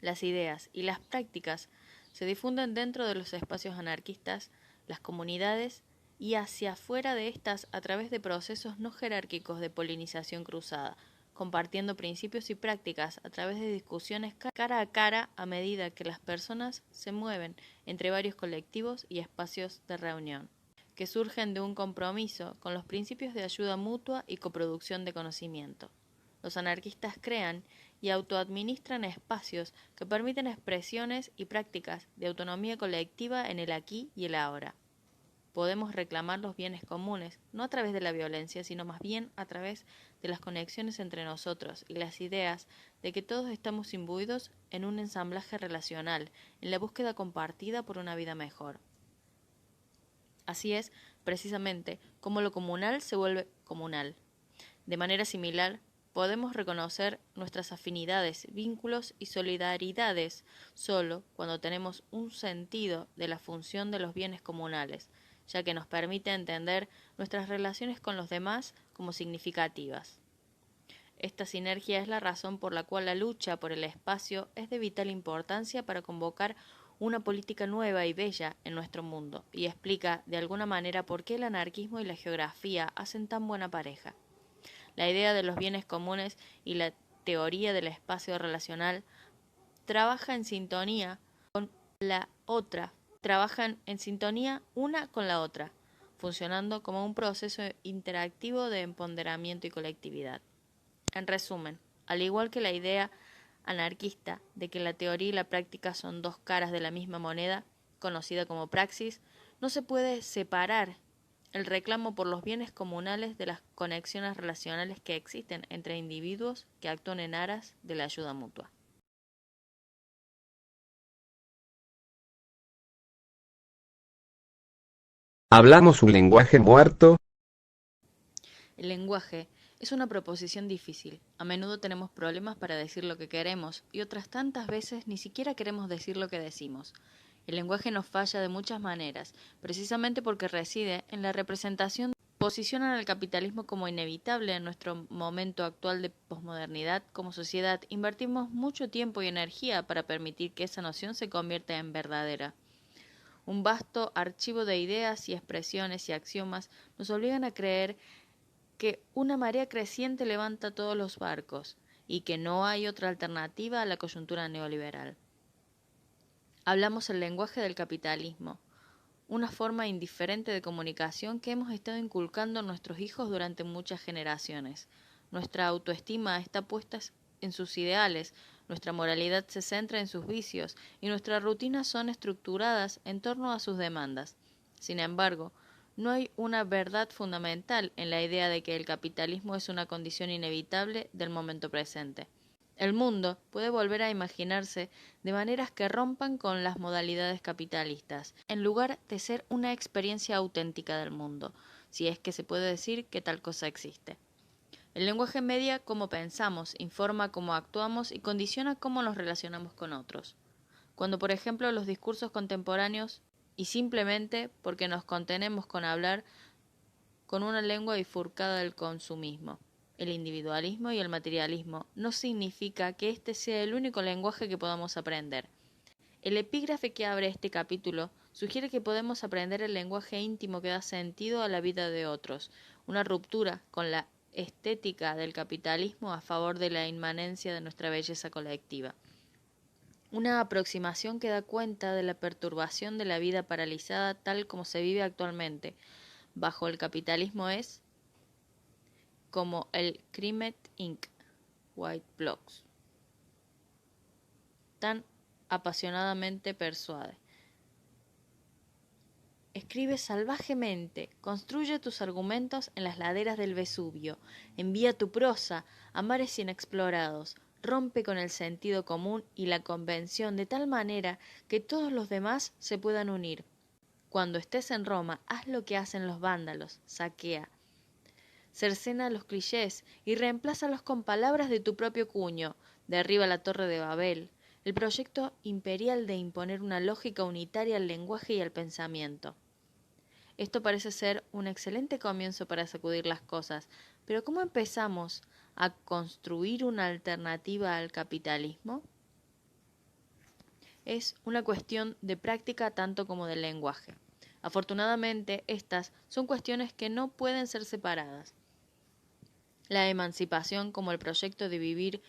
las ideas y las prácticas se difunden dentro de los espacios anarquistas, las comunidades, y hacia afuera de estas a través de procesos no jerárquicos de polinización cruzada, compartiendo principios y prácticas a través de discusiones cara a cara a medida que las personas se mueven entre varios colectivos y espacios de reunión, que surgen de un compromiso con los principios de ayuda mutua y coproducción de conocimiento. Los anarquistas crean y autoadministran espacios que permiten expresiones y prácticas de autonomía colectiva en el aquí y el ahora. Podemos reclamar los bienes comunes, no a través de la violencia, sino más bien a través de las conexiones entre nosotros y las ideas de que todos estamos imbuidos en un ensamblaje relacional, en la búsqueda compartida por una vida mejor. Así es, precisamente, como lo comunal se vuelve comunal. De manera similar, podemos reconocer nuestras afinidades, vínculos y solidaridades solo cuando tenemos un sentido de la función de los bienes comunales, ya que nos permite entender nuestras relaciones con los demás como significativas. Esta sinergia es la razón por la cual la lucha por el espacio es de vital importancia para convocar una política nueva y bella en nuestro mundo, y explica de alguna manera por qué el anarquismo y la geografía hacen tan buena pareja. La idea de los bienes comunes y la teoría del espacio relacional trabajan en sintonía con la otra, trabajan en sintonía una con la otra, funcionando como un proceso interactivo de empoderamiento y colectividad. En resumen, al igual que la idea anarquista de que la teoría y la práctica son dos caras de la misma moneda, conocida como praxis, no se puede separar el reclamo por los bienes comunales de las conexiones relacionales que existen entre individuos que actúan en aras de la ayuda mutua. ¿Hablamos un lenguaje muerto? El lenguaje es una proposición difícil. A menudo tenemos problemas para decir lo que queremos y otras tantas veces ni siquiera queremos decir lo que decimos. El lenguaje nos falla de muchas maneras, precisamente porque reside en la representación. Posicionan al capitalismo como inevitable en nuestro momento actual de posmodernidad. Como sociedad, invertimos mucho tiempo y energía para permitir que esa noción se convierta en verdadera. Un vasto archivo de ideas y expresiones y axiomas nos obligan a creer que una marea creciente levanta todos los barcos, y que no hay otra alternativa a la coyuntura neoliberal. Hablamos el lenguaje del capitalismo, una forma indiferente de comunicación que hemos estado inculcando a nuestros hijos durante muchas generaciones. Nuestra autoestima está puesta en sus ideales, nuestra moralidad se centra en sus vicios y nuestras rutinas son estructuradas en torno a sus demandas. Sin embargo, no hay una verdad fundamental en la idea de que el capitalismo es una condición inevitable del momento presente. El mundo puede volver a imaginarse de maneras que rompan con las modalidades capitalistas, en lugar de ser una experiencia auténtica del mundo, si es que se puede decir que tal cosa existe. El lenguaje media cómo pensamos, informa cómo actuamos y condiciona cómo nos relacionamos con otros. Cuando, por ejemplo, los discursos contemporáneos, y simplemente porque nos contenemos con hablar con una lengua bifurcada del consumismo, el individualismo y el materialismo, no significa que este sea el único lenguaje que podamos aprender. El epígrafe que abre este capítulo sugiere que podemos aprender el lenguaje íntimo que da sentido a la vida de otros, una ruptura con la estética del capitalismo a favor de la inmanencia de nuestra belleza colectiva. Una aproximación que da cuenta de la perturbación de la vida paralizada tal como se vive actualmente bajo el capitalismo es como el Climate Inc. White Blocks tan apasionadamente persuade. Escribe salvajemente, construye tus argumentos en las laderas del Vesubio, envía tu prosa a mares inexplorados, rompe con el sentido común y la convención de tal manera que todos los demás se puedan unir. Cuando estés en Roma, haz lo que hacen los vándalos, saquea. Cercena los clichés y reemplázalos con palabras de tu propio cuño, derriba la Torre de Babel, el proyecto imperial de imponer una lógica unitaria al lenguaje y al pensamiento. Esto parece ser un excelente comienzo para sacudir las cosas, pero ¿cómo empezamos a construir una alternativa al capitalismo? Es una cuestión de práctica tanto como de lenguaje. Afortunadamente, estas son cuestiones que no pueden ser separadas. La emancipación, como el proyecto de vivir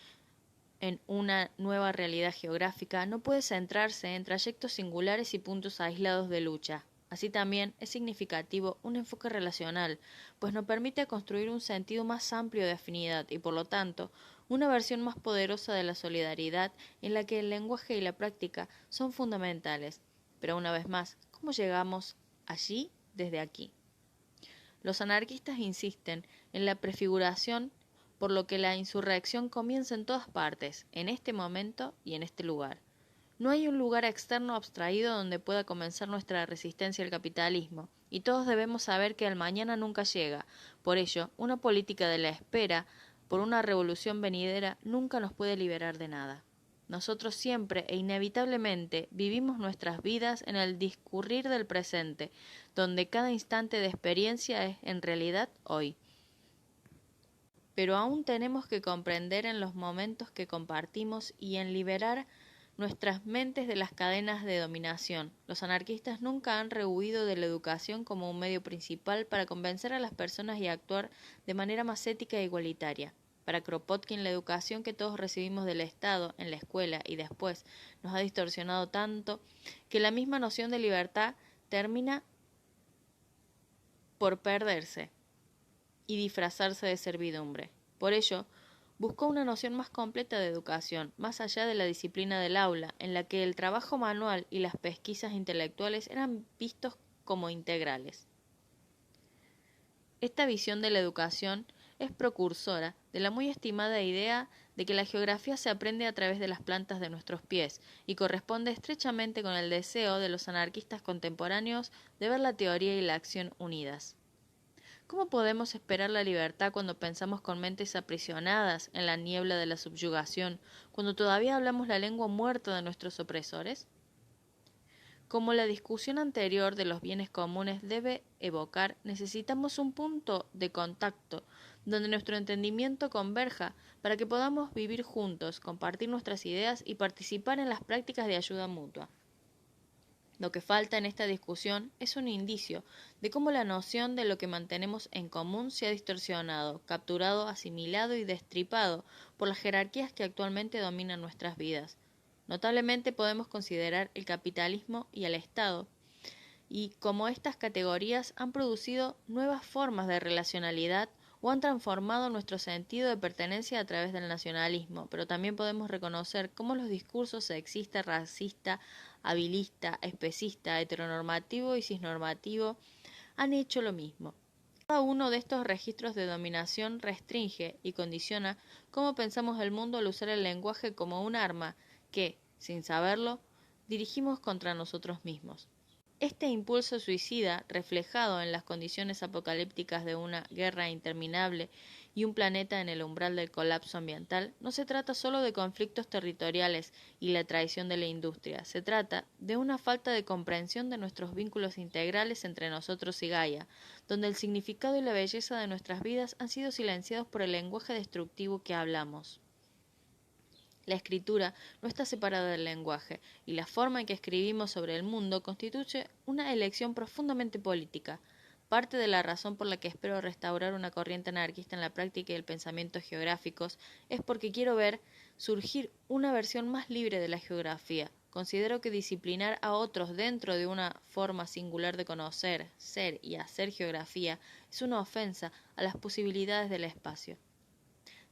en una nueva realidad geográfica, no puede centrarse en trayectos singulares y puntos aislados de lucha. Así también es significativo un enfoque relacional, pues nos permite construir un sentido más amplio de afinidad y, por lo tanto, una versión más poderosa de la solidaridad en la que el lenguaje y la práctica son fundamentales. Pero una vez más, ¿cómo llegamos allí desde aquí? Los anarquistas insisten en la prefiguración, por lo que la insurrección comienza en todas partes, en este momento y en este lugar. No hay un lugar externo abstraído donde pueda comenzar nuestra resistencia al capitalismo, y todos debemos saber que el mañana nunca llega. Por ello, una política de la espera por una revolución venidera nunca nos puede liberar de nada. Nosotros siempre e inevitablemente vivimos nuestras vidas en el discurrir del presente, donde cada instante de experiencia es en realidad hoy. Pero aún tenemos que comprender en los momentos que compartimos y en liberar nuestras mentes de las cadenas de dominación. Los anarquistas nunca han rehuido de la educación como un medio principal para convencer a las personas y actuar de manera más ética e igualitaria. Para Kropotkin, la educación que todos recibimos del Estado, en la escuela y después nos ha distorsionado tanto que la misma noción de libertad termina por perderse y disfrazarse de servidumbre. Por ello, buscó una noción más completa de educación, más allá de la disciplina del aula, en la que el trabajo manual y las pesquisas intelectuales eran vistos como integrales. Esta visión de la educación es precursora de la muy estimada idea de que la geografía se aprende a través de las plantas de nuestros pies y corresponde estrechamente con el deseo de los anarquistas contemporáneos de ver la teoría y la acción unidas. ¿Cómo podemos esperar la libertad cuando pensamos con mentes aprisionadas en la niebla de la subyugación, cuando todavía hablamos la lengua muerta de nuestros opresores? Como la discusión anterior de los bienes comunes debe evocar, necesitamos un punto de contacto donde nuestro entendimiento converja para que podamos vivir juntos, compartir nuestras ideas y participar en las prácticas de ayuda mutua. Lo que falta en esta discusión es un indicio de cómo la noción de lo que mantenemos en común se ha distorsionado, capturado, asimilado y destripado por las jerarquías que actualmente dominan nuestras vidas. Notablemente podemos considerar el capitalismo y el Estado, y cómo estas categorías han producido nuevas formas de relacionalidad o han transformado nuestro sentido de pertenencia a través del nacionalismo, pero también podemos reconocer cómo los discursos sexista, racista, habilista, especista, heteronormativo y cisnormativo han hecho lo mismo. Cada uno de estos registros de dominación restringe y condiciona cómo pensamos el mundo al usar el lenguaje como un arma que, sin saberlo, dirigimos contra nosotros mismos. Este impulso suicida, reflejado en las condiciones apocalípticas de una guerra interminable y un planeta en el umbral del colapso ambiental, no se trata solo de conflictos territoriales y la traición de la industria, se trata de una falta de comprensión de nuestros vínculos integrales entre nosotros y Gaia, donde el significado y la belleza de nuestras vidas han sido silenciados por el lenguaje destructivo que hablamos. La escritura no está separada del lenguaje, y la forma en que escribimos sobre el mundo constituye una elección profundamente política. Parte de la razón por la que espero restaurar una corriente anarquista en la práctica y el pensamiento geográficos es porque quiero ver surgir una versión más libre de la geografía. Considero que disciplinar a otros dentro de una forma singular de conocer, ser y hacer geografía es una ofensa a las posibilidades del espacio.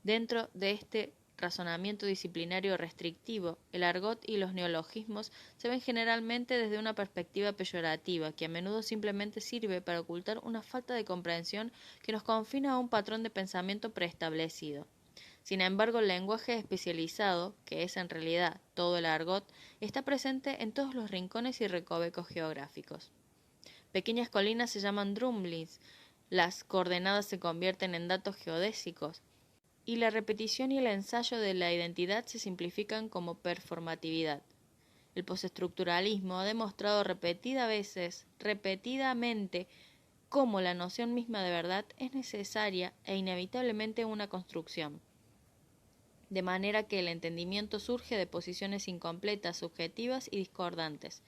Dentro de este razonamiento disciplinario restrictivo, el argot y los neologismos se ven generalmente desde una perspectiva peyorativa, que a menudo simplemente sirve para ocultar una falta de comprensión que nos confina a un patrón de pensamiento preestablecido. Sin embargo, el lenguaje especializado, que es en realidad todo el argot, está presente en todos los rincones y recovecos geográficos. Pequeñas colinas se llaman drumlins, las coordenadas se convierten en datos geodésicos, y la repetición y el ensayo de la identidad se simplifican como performatividad. El postestructuralismo ha demostrado repetidamente, cómo la noción misma de verdad es necesaria e inevitablemente una construcción, de manera que el entendimiento surge de posiciones incompletas, subjetivas y discordantes.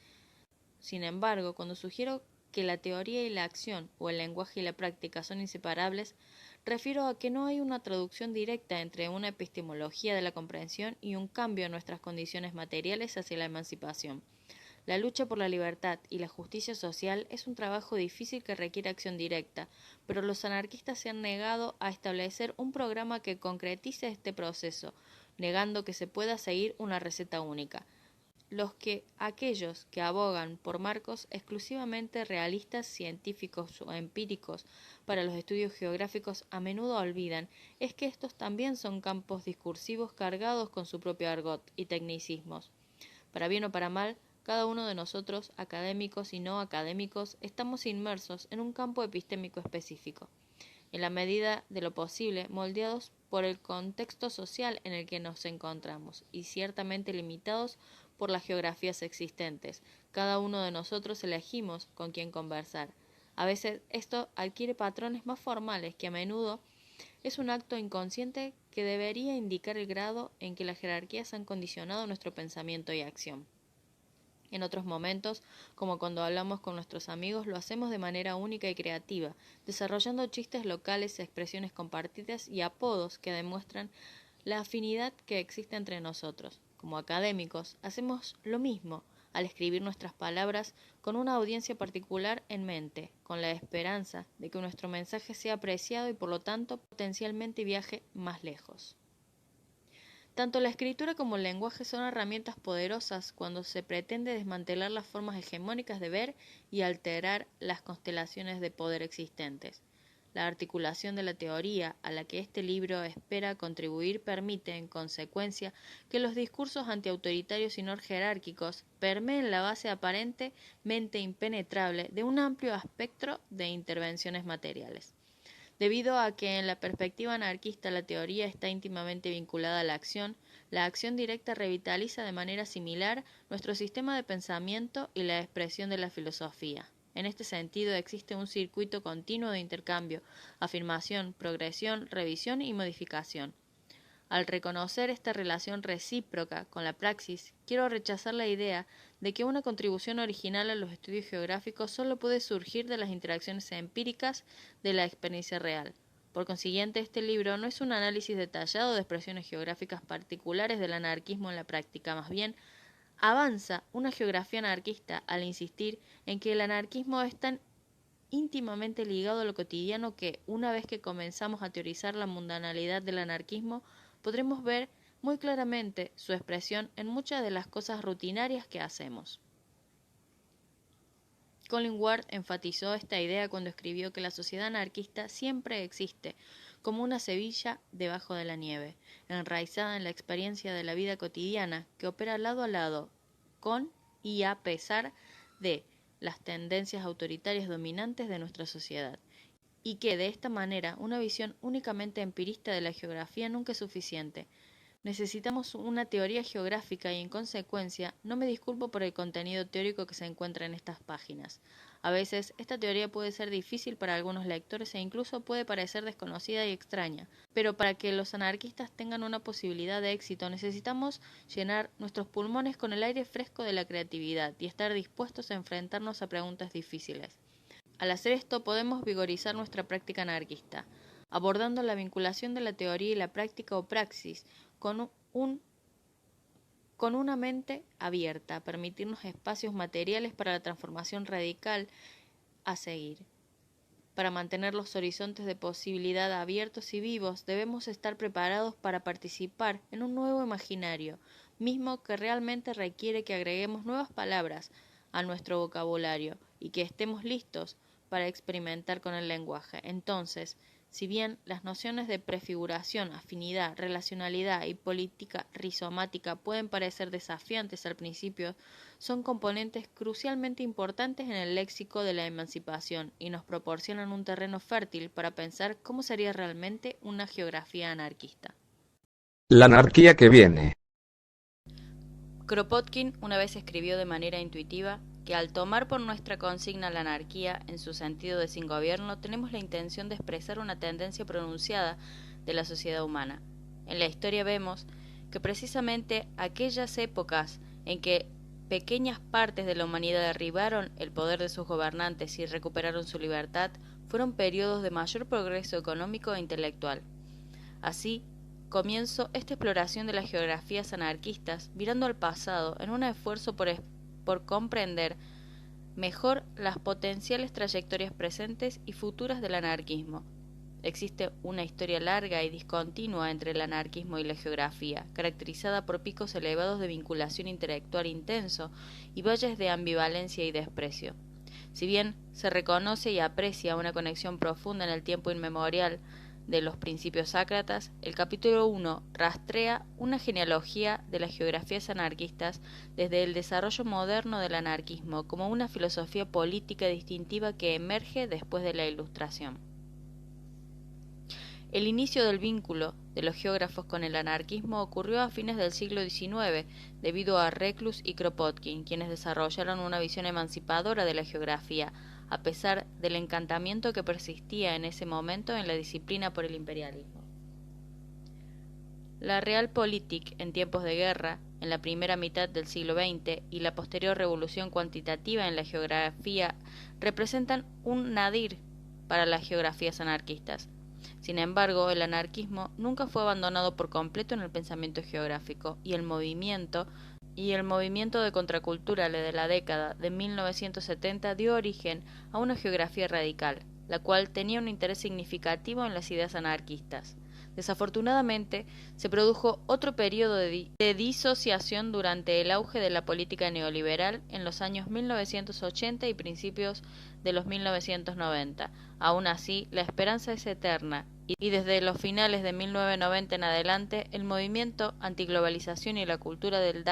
Sin embargo, cuando sugiero que la teoría y la acción, o el lenguaje y la práctica son inseparables, refiero a que no hay una traducción directa entre una epistemología de la comprensión y un cambio en nuestras condiciones materiales hacia la emancipación. La lucha por la libertad y la justicia social es un trabajo difícil que requiere acción directa, pero los anarquistas se han negado a establecer un programa que concretice este proceso, negando que se pueda seguir una receta única. Aquellos que abogan por marcos exclusivamente realistas, científicos o empíricos para los estudios geográficos a menudo olvidan es que estos también son campos discursivos cargados con su propio argot y tecnicismos. Para bien o para mal, cada uno de nosotros, académicos y no académicos, estamos inmersos en un campo epistémico específico, en la medida de lo posible moldeados por el contexto social en el que nos encontramos y ciertamente limitados por las geografías existentes. Cada uno de nosotros elegimos con quién conversar. A veces esto adquiere patrones más formales que a menudo es un acto inconsciente que debería indicar el grado en que las jerarquías han condicionado nuestro pensamiento y acción. En otros momentos, como cuando hablamos con nuestros amigos, lo hacemos de manera única y creativa, desarrollando chistes locales, expresiones compartidas y apodos que demuestran la afinidad que existe entre nosotros. Como académicos, hacemos lo mismo al escribir nuestras palabras con una audiencia particular en mente, con la esperanza de que nuestro mensaje sea apreciado y por lo tanto potencialmente viaje más lejos. Tanto la escritura como el lenguaje son herramientas poderosas cuando se pretende desmantelar las formas hegemónicas de ver y alterar las constelaciones de poder existentes. La articulación de la teoría a la que este libro espera contribuir permite, en consecuencia, que los discursos antiautoritarios y no jerárquicos permeen la base aparentemente impenetrable de un amplio espectro de intervenciones materiales. Debido a que en la perspectiva anarquista la teoría está íntimamente vinculada a la acción directa revitaliza de manera similar nuestro sistema de pensamiento y la expresión de la filosofía. En este sentido existe un circuito continuo de intercambio, afirmación, progresión, revisión y modificación. Al reconocer esta relación recíproca con la praxis, quiero rechazar la idea de que una contribución original a los estudios geográficos solo puede surgir de las interacciones empíricas de la experiencia real. Por consiguiente, este libro no es un análisis detallado de expresiones geográficas particulares del anarquismo en la práctica, más bien avanza una geografía anarquista al insistir en que el anarquismo es tan íntimamente ligado a lo cotidiano que, una vez que comenzamos a teorizar la mundanalidad del anarquismo, podremos ver muy claramente su expresión en muchas de las cosas rutinarias que hacemos. Colin Ward enfatizó esta idea cuando escribió que la sociedad anarquista siempre existe, como una Sevilla debajo de la nieve, enraizada en la experiencia de la vida cotidiana, que opera lado a lado, con y a pesar de las tendencias autoritarias dominantes de nuestra sociedad, y que de esta manera una visión únicamente empirista de la geografía nunca es suficiente. Necesitamos una teoría geográfica y, en consecuencia, no me disculpo por el contenido teórico que se encuentra en estas páginas. A veces, esta teoría puede ser difícil para algunos lectores e incluso puede parecer desconocida y extraña, pero para que los anarquistas tengan una posibilidad de éxito necesitamos llenar nuestros pulmones con el aire fresco de la creatividad y estar dispuestos a enfrentarnos a preguntas difíciles. Al hacer esto podemos vigorizar nuestra práctica anarquista, abordando la vinculación de la teoría y la práctica o praxis con una mente abierta, permitirnos espacios materiales para la transformación radical a seguir. Para mantener los horizontes de posibilidad abiertos y vivos, debemos estar preparados para participar en un nuevo imaginario, mismo que realmente requiere que agreguemos nuevas palabras a nuestro vocabulario y que estemos listos para experimentar con el lenguaje. Entonces, si bien las nociones de prefiguración, afinidad, relacionalidad y política rizomática pueden parecer desafiantes al principio, son componentes crucialmente importantes en el léxico de la emancipación y nos proporcionan un terreno fértil para pensar cómo sería realmente una geografía anarquista. La anarquía que viene. Kropotkin una vez escribió de manera intuitiva que al tomar por nuestra consigna la anarquía en su sentido de sin gobierno, tenemos la intención de expresar una tendencia pronunciada de la sociedad humana. En la historia vemos que precisamente aquellas épocas en que pequeñas partes de la humanidad derribaron el poder de sus gobernantes y recuperaron su libertad, fueron periodos de mayor progreso económico e intelectual. Así, comienzo esta exploración de las geografías anarquistas, mirando al pasado en un esfuerzo por comprender mejor las potenciales trayectorias presentes y futuras del anarquismo. Existe una historia larga y discontinua entre el anarquismo y la geografía, caracterizada por picos elevados de vinculación intelectual intenso y valles de ambivalencia y desprecio. Si bien se reconoce y aprecia una conexión profunda en el tiempo inmemorial de los principios sácratas, el capítulo 1 rastrea una genealogía de las geografías anarquistas desde el desarrollo moderno del anarquismo como una filosofía política distintiva que emerge después de la Ilustración. El inicio del vínculo de los geógrafos con el anarquismo ocurrió a fines del siglo XIX debido a Reclus y Kropotkin, quienes desarrollaron una visión emancipadora de la geografía, a pesar del encantamiento que persistía en ese momento en la disciplina por el imperialismo. La Realpolitik en tiempos de guerra, en la primera mitad del siglo XX, y la posterior revolución cuantitativa en la geografía representan un nadir para las geografías anarquistas. Sin embargo, el anarquismo nunca fue abandonado por completo en el pensamiento geográfico, y el movimiento de contracultura de la década de 1970 dio origen a una geografía radical, la cual tenía un interés significativo en las ideas anarquistas. Desafortunadamente, se produjo otro periodo de disociación durante el auge de la política neoliberal en los años 1980 y principios de los 1990. Aún así, la esperanza es eterna, y desde los finales de 1990 en adelante, el movimiento antiglobalización y la cultura del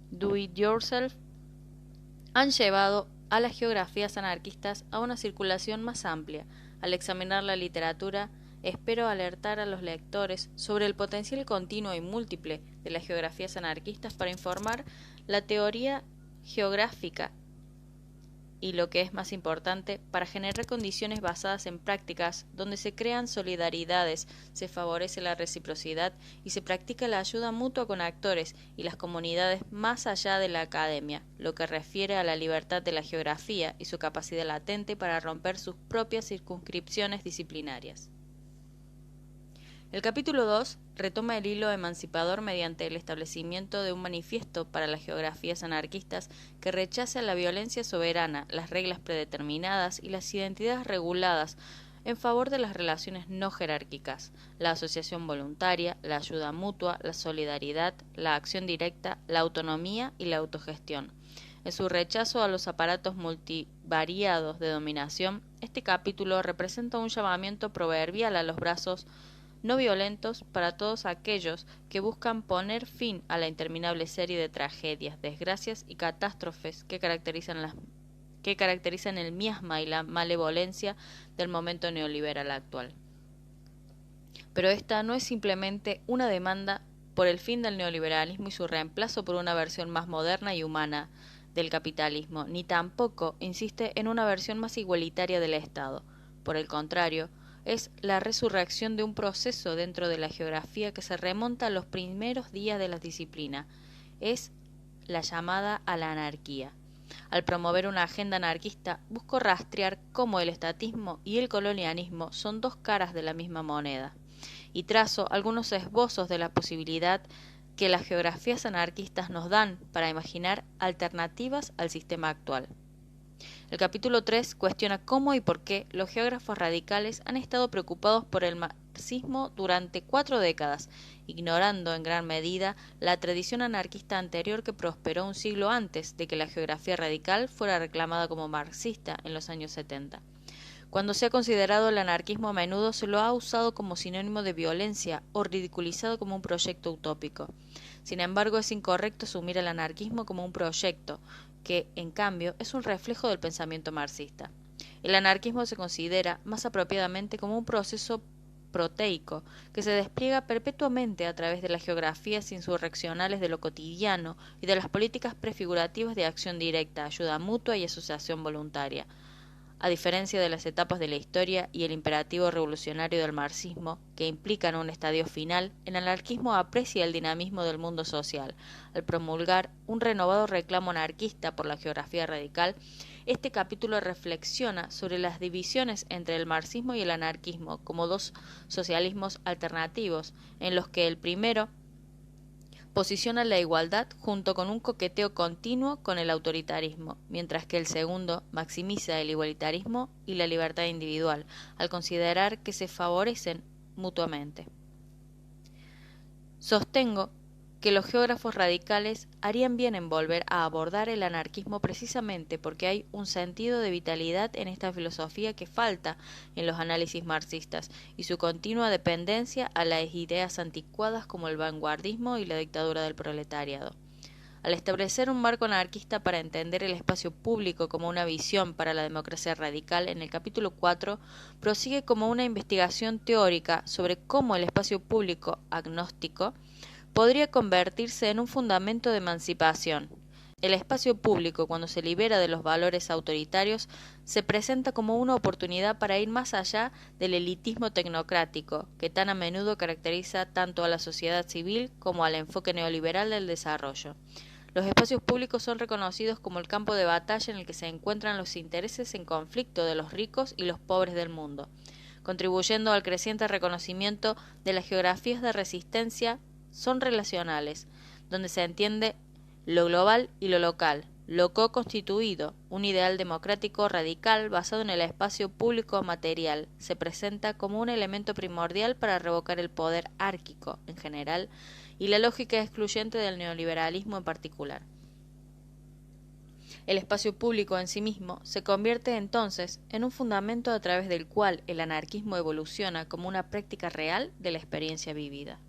do it yourself han llevado a las geografías anarquistas a una circulación más amplia. Al examinar la literatura, espero alertar a los lectores sobre el potencial continuo y múltiple de las geografías anarquistas para informar la teoría geográfica y, lo que es más importante, para generar condiciones basadas en prácticas donde se crean solidaridades, se favorece la reciprocidad y se practica la ayuda mutua con actores y las comunidades más allá de la academia, lo que refiere a la libertad de la geografía y su capacidad latente para romper sus propias circunscripciones disciplinarias. El capítulo 2 retoma el hilo emancipador mediante el establecimiento de un manifiesto para las geografías anarquistas que rechaza la violencia soberana, las reglas predeterminadas y las identidades reguladas en favor de las relaciones no jerárquicas, la asociación voluntaria, la ayuda mutua, la solidaridad, la acción directa, la autonomía y la autogestión. En su rechazo a los aparatos multivariados de dominación, este capítulo representa un llamamiento proverbial a los brazos no violentos para todos aquellos que buscan poner fin a la interminable serie de tragedias, desgracias y catástrofes que caracterizan el miasma y la malevolencia del momento neoliberal actual. Pero esta no es simplemente una demanda por el fin del neoliberalismo y su reemplazo por una versión más moderna y humana del capitalismo, ni tampoco insiste en una versión más igualitaria del Estado. Por el contrario, es la resurrección de un proceso dentro de la geografía que se remonta a los primeros días de la disciplina. Es la llamada a la anarquía. Al promover una agenda anarquista, busco rastrear cómo el estatismo y el colonialismo son dos caras de la misma moneda, y trazo algunos esbozos de la posibilidad que las geografías anarquistas nos dan para imaginar alternativas al sistema actual. El capítulo 3 cuestiona cómo y por qué los geógrafos radicales han estado preocupados por el marxismo durante 4 décadas, ignorando en gran medida la tradición anarquista anterior que prosperó un siglo antes de que la geografía radical fuera reclamada como marxista en los años 70. Cuando se ha considerado el anarquismo, a menudo se lo ha usado como sinónimo de violencia o ridiculizado como un proyecto utópico. Sin embargo, es incorrecto asumir el anarquismo como un proyecto, que, en cambio, es un reflejo del pensamiento marxista. El anarquismo se considera, más apropiadamente, como un proceso proteico, que se despliega perpetuamente a través de las geografías insurreccionales de lo cotidiano y de las políticas prefigurativas de acción directa, ayuda mutua y asociación voluntaria. A diferencia de las etapas de la historia y el imperativo revolucionario del marxismo, que implican un estadio final, el anarquismo aprecia el dinamismo del mundo social. Al promulgar un renovado reclamo anarquista por la geografía radical, este capítulo reflexiona sobre las divisiones entre el marxismo y el anarquismo como dos socialismos alternativos, en los que el primero posiciona la igualdad junto con un coqueteo continuo con el autoritarismo, mientras que el segundo maximiza el igualitarismo y la libertad individual, al considerar que se favorecen mutuamente. Sostengo que los geógrafos radicales harían bien en volver a abordar el anarquismo precisamente porque hay un sentido de vitalidad en esta filosofía que falta en los análisis marxistas y su continua dependencia a las ideas anticuadas como el vanguardismo y la dictadura del proletariado. Al establecer un marco anarquista para entender el espacio público como una visión para la democracia radical, en el capítulo 4 prosigue como una investigación teórica sobre cómo el espacio público agnóstico podría convertirse en un fundamento de emancipación. El espacio público, cuando se libera de los valores autoritarios, se presenta como una oportunidad para ir más allá del elitismo tecnocrático, que tan a menudo caracteriza tanto a la sociedad civil como al enfoque neoliberal del desarrollo. Los espacios públicos son reconocidos como el campo de batalla en el que se encuentran los intereses en conflicto de los ricos y los pobres del mundo, contribuyendo al creciente reconocimiento de las geografías de resistencia son relacionales, donde se entiende lo global y lo local, lo co-constituido, un ideal democrático radical basado en el espacio público material, se presenta como un elemento primordial para revocar el poder árquico en general y la lógica excluyente del neoliberalismo en particular. El espacio público en sí mismo se convierte entonces en un fundamento a través del cual el anarquismo evoluciona como una práctica real de la experiencia vivida.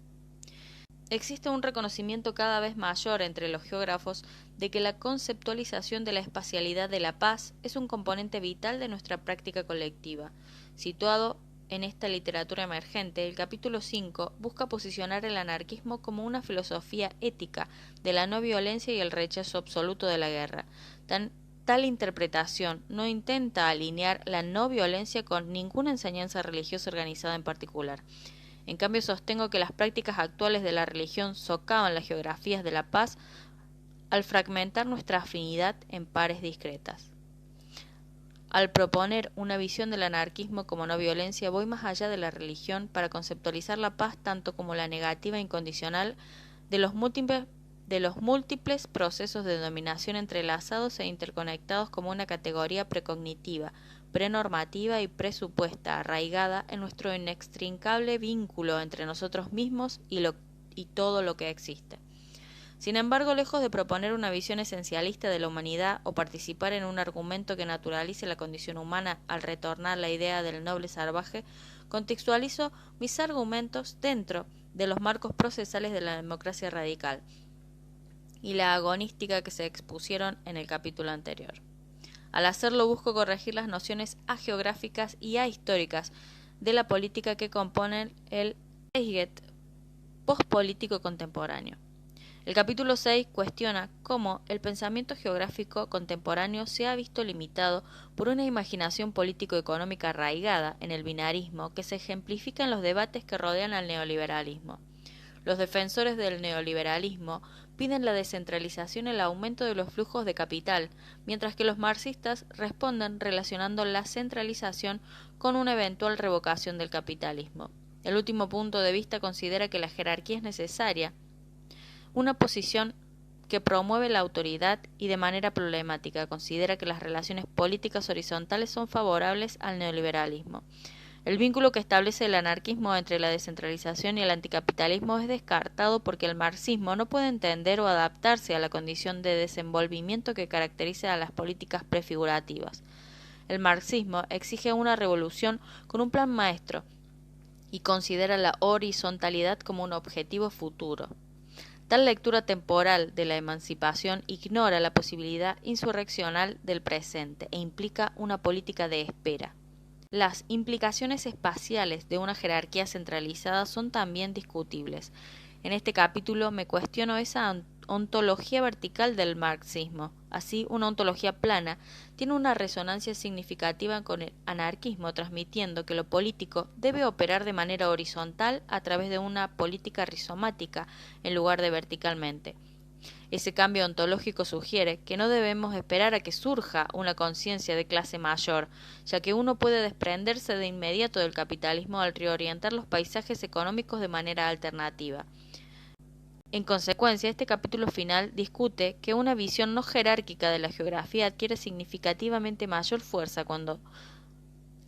Existe un reconocimiento cada vez mayor entre los geógrafos de que la conceptualización de la espacialidad de la paz es un componente vital de nuestra práctica colectiva. Situado en esta literatura emergente, el capítulo 5 busca posicionar el anarquismo como una filosofía ética de la no violencia y el rechazo absoluto de la guerra, tan Tal interpretación no intenta alinear la no violencia con ninguna enseñanza religiosa organizada en particular. En cambio, sostengo que las prácticas actuales de la religión socavan las geografías de la paz al fragmentar nuestra afinidad en pares discretas. Al proponer una visión del anarquismo como no violencia, voy más allá de la religión para conceptualizar la paz tanto como la negativa incondicional de los múltiples procesos de dominación entrelazados e interconectados como una categoría precognitiva, prenormativa y presupuesta, arraigada en nuestro inextricable vínculo entre nosotros mismos y todo lo que existe. Sin embargo, lejos de proponer una visión esencialista de la humanidad o participar en un argumento que naturalice la condición humana al retornar la idea del noble salvaje, contextualizo mis argumentos dentro de los marcos procesales de la democracia radical y la agonística que se expusieron en el capítulo anterior. Al hacerlo busco corregir las nociones ageográficas y ahistóricas de la política que componen el Eiget postpolítico contemporáneo. El capítulo 6 cuestiona cómo el pensamiento geográfico contemporáneo se ha visto limitado por una imaginación político-económica arraigada en el binarismo que se ejemplifica en los debates que rodean al neoliberalismo. Los defensores del neoliberalismo piden la descentralización y el aumento de los flujos de capital, mientras que los marxistas responden relacionando la centralización con una eventual revocación del capitalismo. El último punto de vista considera que la jerarquía es necesaria, una posición que promueve la autoridad y de manera problemática considera que las relaciones políticas horizontales son favorables al neoliberalismo. El vínculo que establece el anarquismo entre la descentralización y el anticapitalismo es descartado porque el marxismo no puede entender o adaptarse a la condición de desenvolvimiento que caracteriza a las políticas prefigurativas. El marxismo exige una revolución con un plan maestro y considera la horizontalidad como un objetivo futuro. Tal lectura temporal de la emancipación ignora la posibilidad insurreccional del presente e implica una política de espera. Las implicaciones espaciales de una jerarquía centralizada son también discutibles. En este capítulo me cuestiono esa ontología vertical del marxismo. Así, una ontología plana tiene una resonancia significativa con el anarquismo, transmitiendo que lo político debe operar de manera horizontal a través de una política rizomática en lugar de verticalmente. Ese cambio ontológico sugiere que no debemos esperar a que surja una conciencia de clase mayor, ya que uno puede desprenderse de inmediato del capitalismo al reorientar los paisajes económicos de manera alternativa. En consecuencia, este capítulo final discute que una visión no jerárquica de la geografía adquiere significativamente mayor fuerza cuando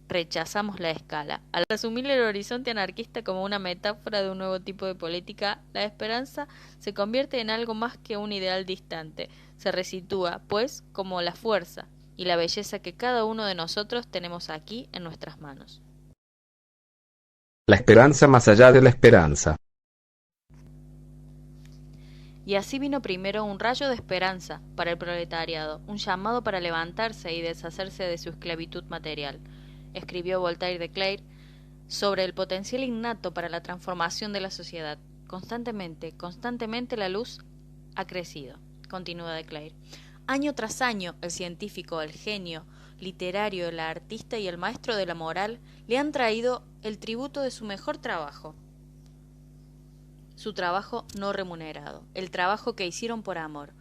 rechazamos la escala. Al asumir el horizonte anarquista como una metáfora de un nuevo tipo de política, la esperanza se convierte en algo más que un ideal distante. Se resitúa, pues, como la fuerza y la belleza que cada uno de nosotros tenemos aquí en nuestras manos. La esperanza más allá de la esperanza. Y así vino primero un rayo de esperanza para el proletariado, un llamado para levantarse y deshacerse de su esclavitud material. Escribió Voltaire de Cleyre sobre el potencial innato para la transformación de la sociedad. Constantemente la luz ha crecido, continúa de Cleyre. Año tras año, el científico, el genio, literario, el artista y el maestro de la moral le han traído el tributo de su mejor trabajo. Su trabajo no remunerado, el trabajo que hicieron por amor.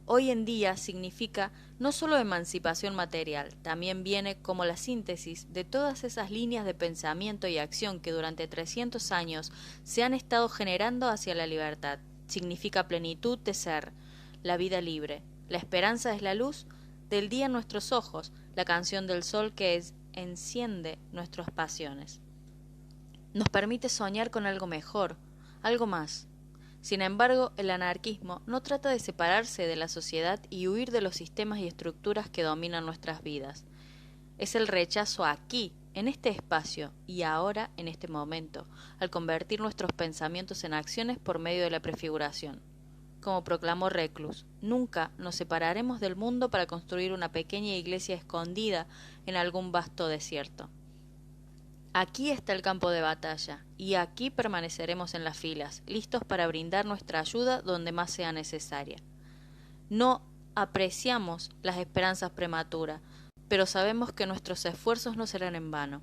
Hoy en día significa no solo emancipación material, también viene como la síntesis de todas esas líneas de pensamiento y acción que durante 300 años se han estado generando hacia la libertad. Significa plenitud de ser, la vida libre. La esperanza es la luz del día en nuestros ojos, la canción del sol que enciende nuestras pasiones. Nos permite soñar con algo mejor, algo más. Sin embargo, el anarquismo no trata de separarse de la sociedad y huir de los sistemas y estructuras que dominan nuestras vidas. Es el rechazo aquí, en este espacio y ahora, en este momento, al convertir nuestros pensamientos en acciones por medio de la prefiguración. Como proclamó Reclus, nunca nos separaremos del mundo para construir una pequeña iglesia escondida en algún vasto desierto. Aquí está el campo de batalla, y aquí permaneceremos en las filas, listos para brindar nuestra ayuda donde más sea necesaria. No apreciamos las esperanzas prematuras, pero sabemos que nuestros esfuerzos no serán en vano.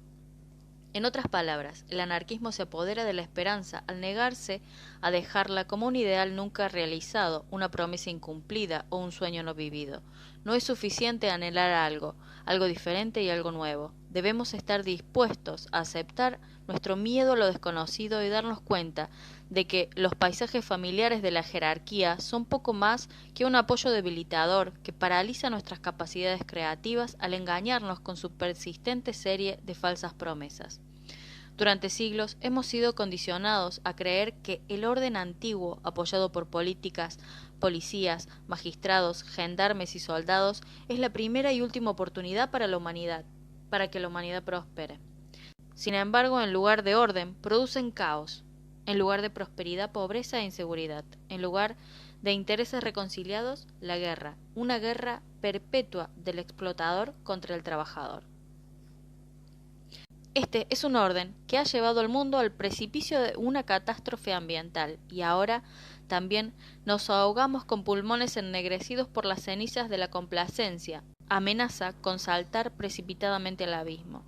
En otras palabras, el anarquismo se apodera de la esperanza al negarse a dejarla como un ideal nunca realizado, una promesa incumplida o un sueño no vivido. No es suficiente anhelar algo diferente y algo nuevo. Debemos estar dispuestos a aceptar nuestro miedo a lo desconocido y darnos cuenta de que los paisajes familiares de la jerarquía son poco más que un apoyo debilitador que paraliza nuestras capacidades creativas al engañarnos con su persistente serie de falsas promesas. Durante siglos hemos sido condicionados a creer que el orden antiguo, apoyado por políticas, policías, magistrados, gendarmes y soldados, es la primera y última oportunidad para la humanidad, para que la humanidad prospere. Sin embargo, en lugar de orden, producen caos. En lugar de prosperidad, pobreza e inseguridad. En lugar de intereses reconciliados, la guerra. Una guerra perpetua del explotador contra el trabajador. Este es un orden que ha llevado al mundo al precipicio de una catástrofe ambiental y ahora también nos ahogamos con pulmones ennegrecidos por las cenizas de la complacencia. Amenaza con saltar precipitadamente al abismo.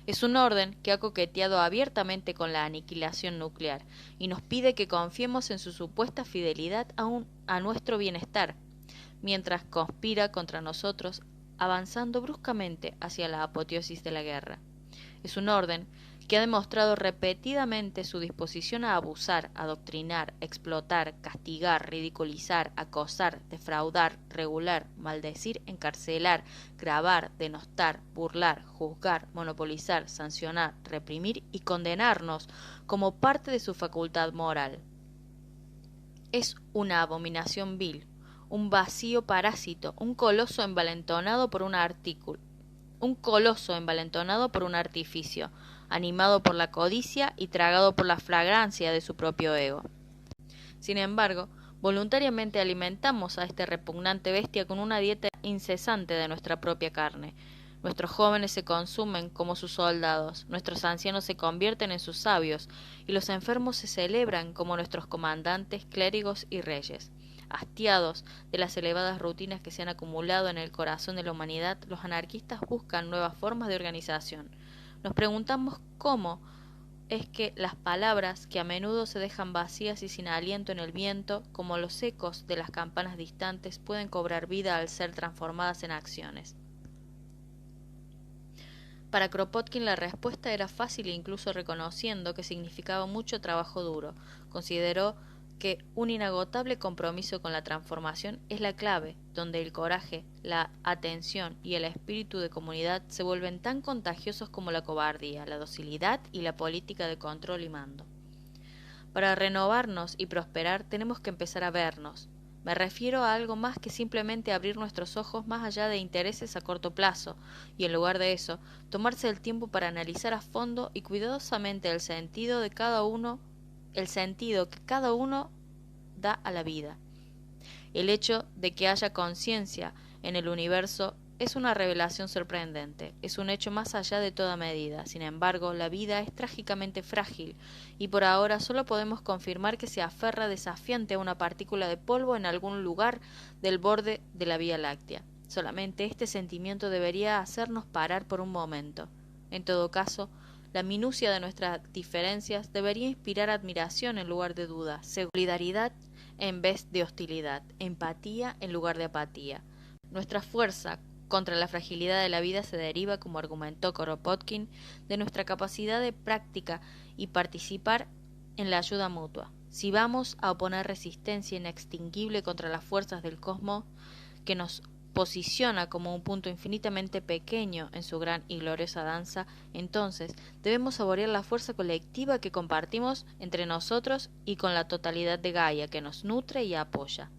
Es un orden que ha coqueteado abiertamente con la aniquilación nuclear y nos pide que confiemos en su supuesta fidelidad a nuestro bienestar, mientras conspira contra nosotros, avanzando bruscamente hacia la apoteosis de la guerra. Es un orden que ha demostrado repetidamente su disposición a abusar, adoctrinar, explotar, castigar, ridiculizar, acosar, defraudar, regular, maldecir, encarcelar, grabar, denostar, burlar, juzgar, monopolizar, sancionar, reprimir y condenarnos como parte de su facultad moral. Es una abominación vil, un vacío parásito, un coloso envalentonado por un artificio, animado por la codicia y tragado por la fragancia de su propio ego. Sin embargo, voluntariamente alimentamos a este repugnante bestia con una dieta incesante de nuestra propia carne. Nuestros jóvenes se consumen como sus soldados, nuestros ancianos se convierten en sus sabios, y los enfermos se celebran como nuestros comandantes, clérigos y reyes. Hastiados de las elevadas rutinas que se han acumulado en el corazón de la humanidad, los anarquistas buscan nuevas formas de organización. Nos preguntamos cómo es que las palabras, que a menudo se dejan vacías y sin aliento en el viento, como los ecos de las campanas distantes, pueden cobrar vida al ser transformadas en acciones. Para Kropotkin la respuesta era fácil, incluso reconociendo que significaba mucho trabajo duro. Consideró que un inagotable compromiso con la transformación es la clave, donde el coraje, la atención y el espíritu de comunidad se vuelven tan contagiosos como la cobardía, la docilidad y la política de control y mando. Para renovarnos y prosperar tenemos que empezar a vernos. Me refiero a algo más que simplemente abrir nuestros ojos más allá de intereses a corto plazo, y en lugar de eso, tomarse el tiempo para analizar a fondo y cuidadosamente el sentido que cada uno da a la vida. El hecho de que haya conciencia en el universo es una revelación sorprendente, es un hecho más allá de toda medida. Sin embargo, la vida es trágicamente frágil y por ahora solo podemos confirmar que se aferra desafiante a una partícula de polvo en algún lugar del borde de la Vía Láctea. Solamente este sentimiento debería hacernos parar por un momento. En todo caso, la minucia de nuestras diferencias debería inspirar admiración en lugar de duda, solidaridad en vez de hostilidad, empatía en lugar de apatía. Nuestra fuerza contra la fragilidad de la vida se deriva, como argumentó Kropotkin, de nuestra capacidad de práctica y participar en la ayuda mutua. Si vamos a oponer resistencia inextinguible contra las fuerzas del cosmos, que nos posiciona como un punto infinitamente pequeño en su gran y gloriosa danza, entonces debemos saborear la fuerza colectiva que compartimos entre nosotros y con la totalidad de Gaia, que nos nutre y apoya.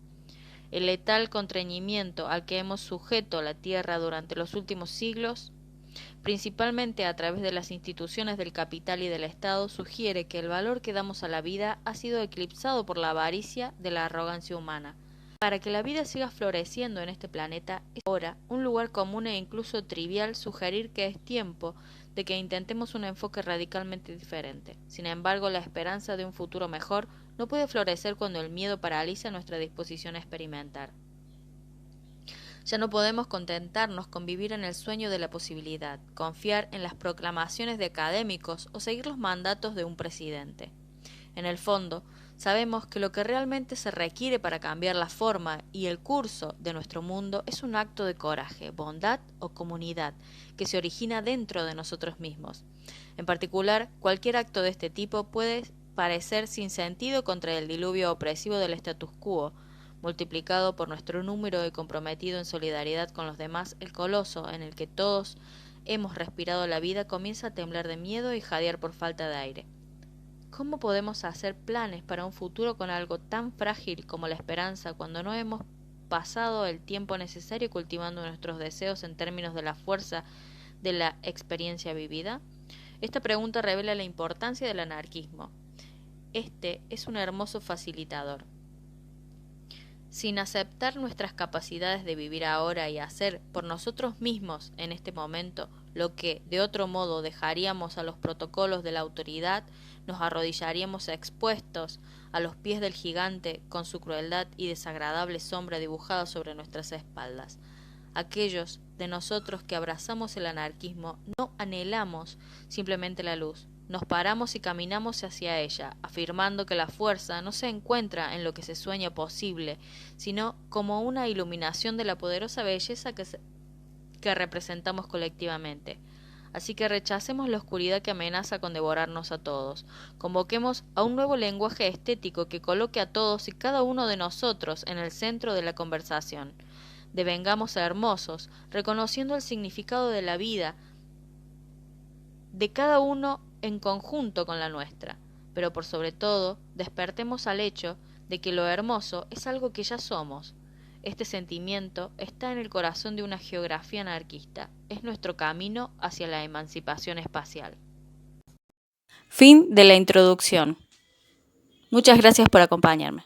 El letal contrañimiento al que hemos sujeto la Tierra durante los últimos siglos, principalmente a través de las instituciones del capital y del Estado, sugiere que el valor que damos a la vida ha sido eclipsado por la avaricia de la arrogancia humana. Para que la vida siga floreciendo en este planeta, es ahora un lugar común e incluso trivial sugerir que es tiempo de que intentemos un enfoque radicalmente diferente. Sin embargo, la esperanza de un futuro mejor no puede florecer cuando el miedo paraliza nuestra disposición a experimentar. Ya no podemos contentarnos con vivir en el sueño de la posibilidad, confiar en las proclamaciones de académicos o seguir los mandatos de un presidente. En el fondo, sabemos que lo que realmente se requiere para cambiar la forma y el curso de nuestro mundo es un acto de coraje, bondad o comunidad que se origina dentro de nosotros mismos. En particular, cualquier acto de este tipo puede parecer sin sentido contra el diluvio opresivo del status quo, multiplicado por nuestro número y comprometido en solidaridad con los demás, el coloso en el que todos hemos respirado la vida comienza a temblar de miedo y jadear por falta de aire. ¿Cómo podemos hacer planes para un futuro con algo tan frágil como la esperanza cuando no hemos pasado el tiempo necesario cultivando nuestros deseos en términos de la fuerza de la experiencia vivida? Esta pregunta revela la importancia del anarquismo. Este es un hermoso facilitador. Sin aceptar nuestras capacidades de vivir ahora y hacer por nosotros mismos en este momento lo que de otro modo dejaríamos a los protocolos de la autoridad, nos arrodillaríamos expuestos a los pies del gigante con su crueldad y desagradable sombra dibujada sobre nuestras espaldas. Aquellos de nosotros que abrazamos el anarquismo no anhelamos simplemente la luz, nos paramos y caminamos hacia ella, afirmando que la fuerza no se encuentra en lo que se sueña posible, sino como una iluminación de la poderosa belleza que representamos colectivamente. Así que rechacemos la oscuridad que amenaza con devorarnos a todos. Convoquemos a un nuevo lenguaje estético que coloque a todos y cada uno de nosotros en el centro de la conversación. Devengamos hermosos, reconociendo el significado de la vida de cada uno en conjunto con la nuestra, pero por sobre todo despertemos al hecho de que lo hermoso es algo que ya somos. Este sentimiento está en el corazón de una geografía anarquista, es nuestro camino hacia la emancipación espacial. Fin de la introducción. Muchas gracias por acompañarme.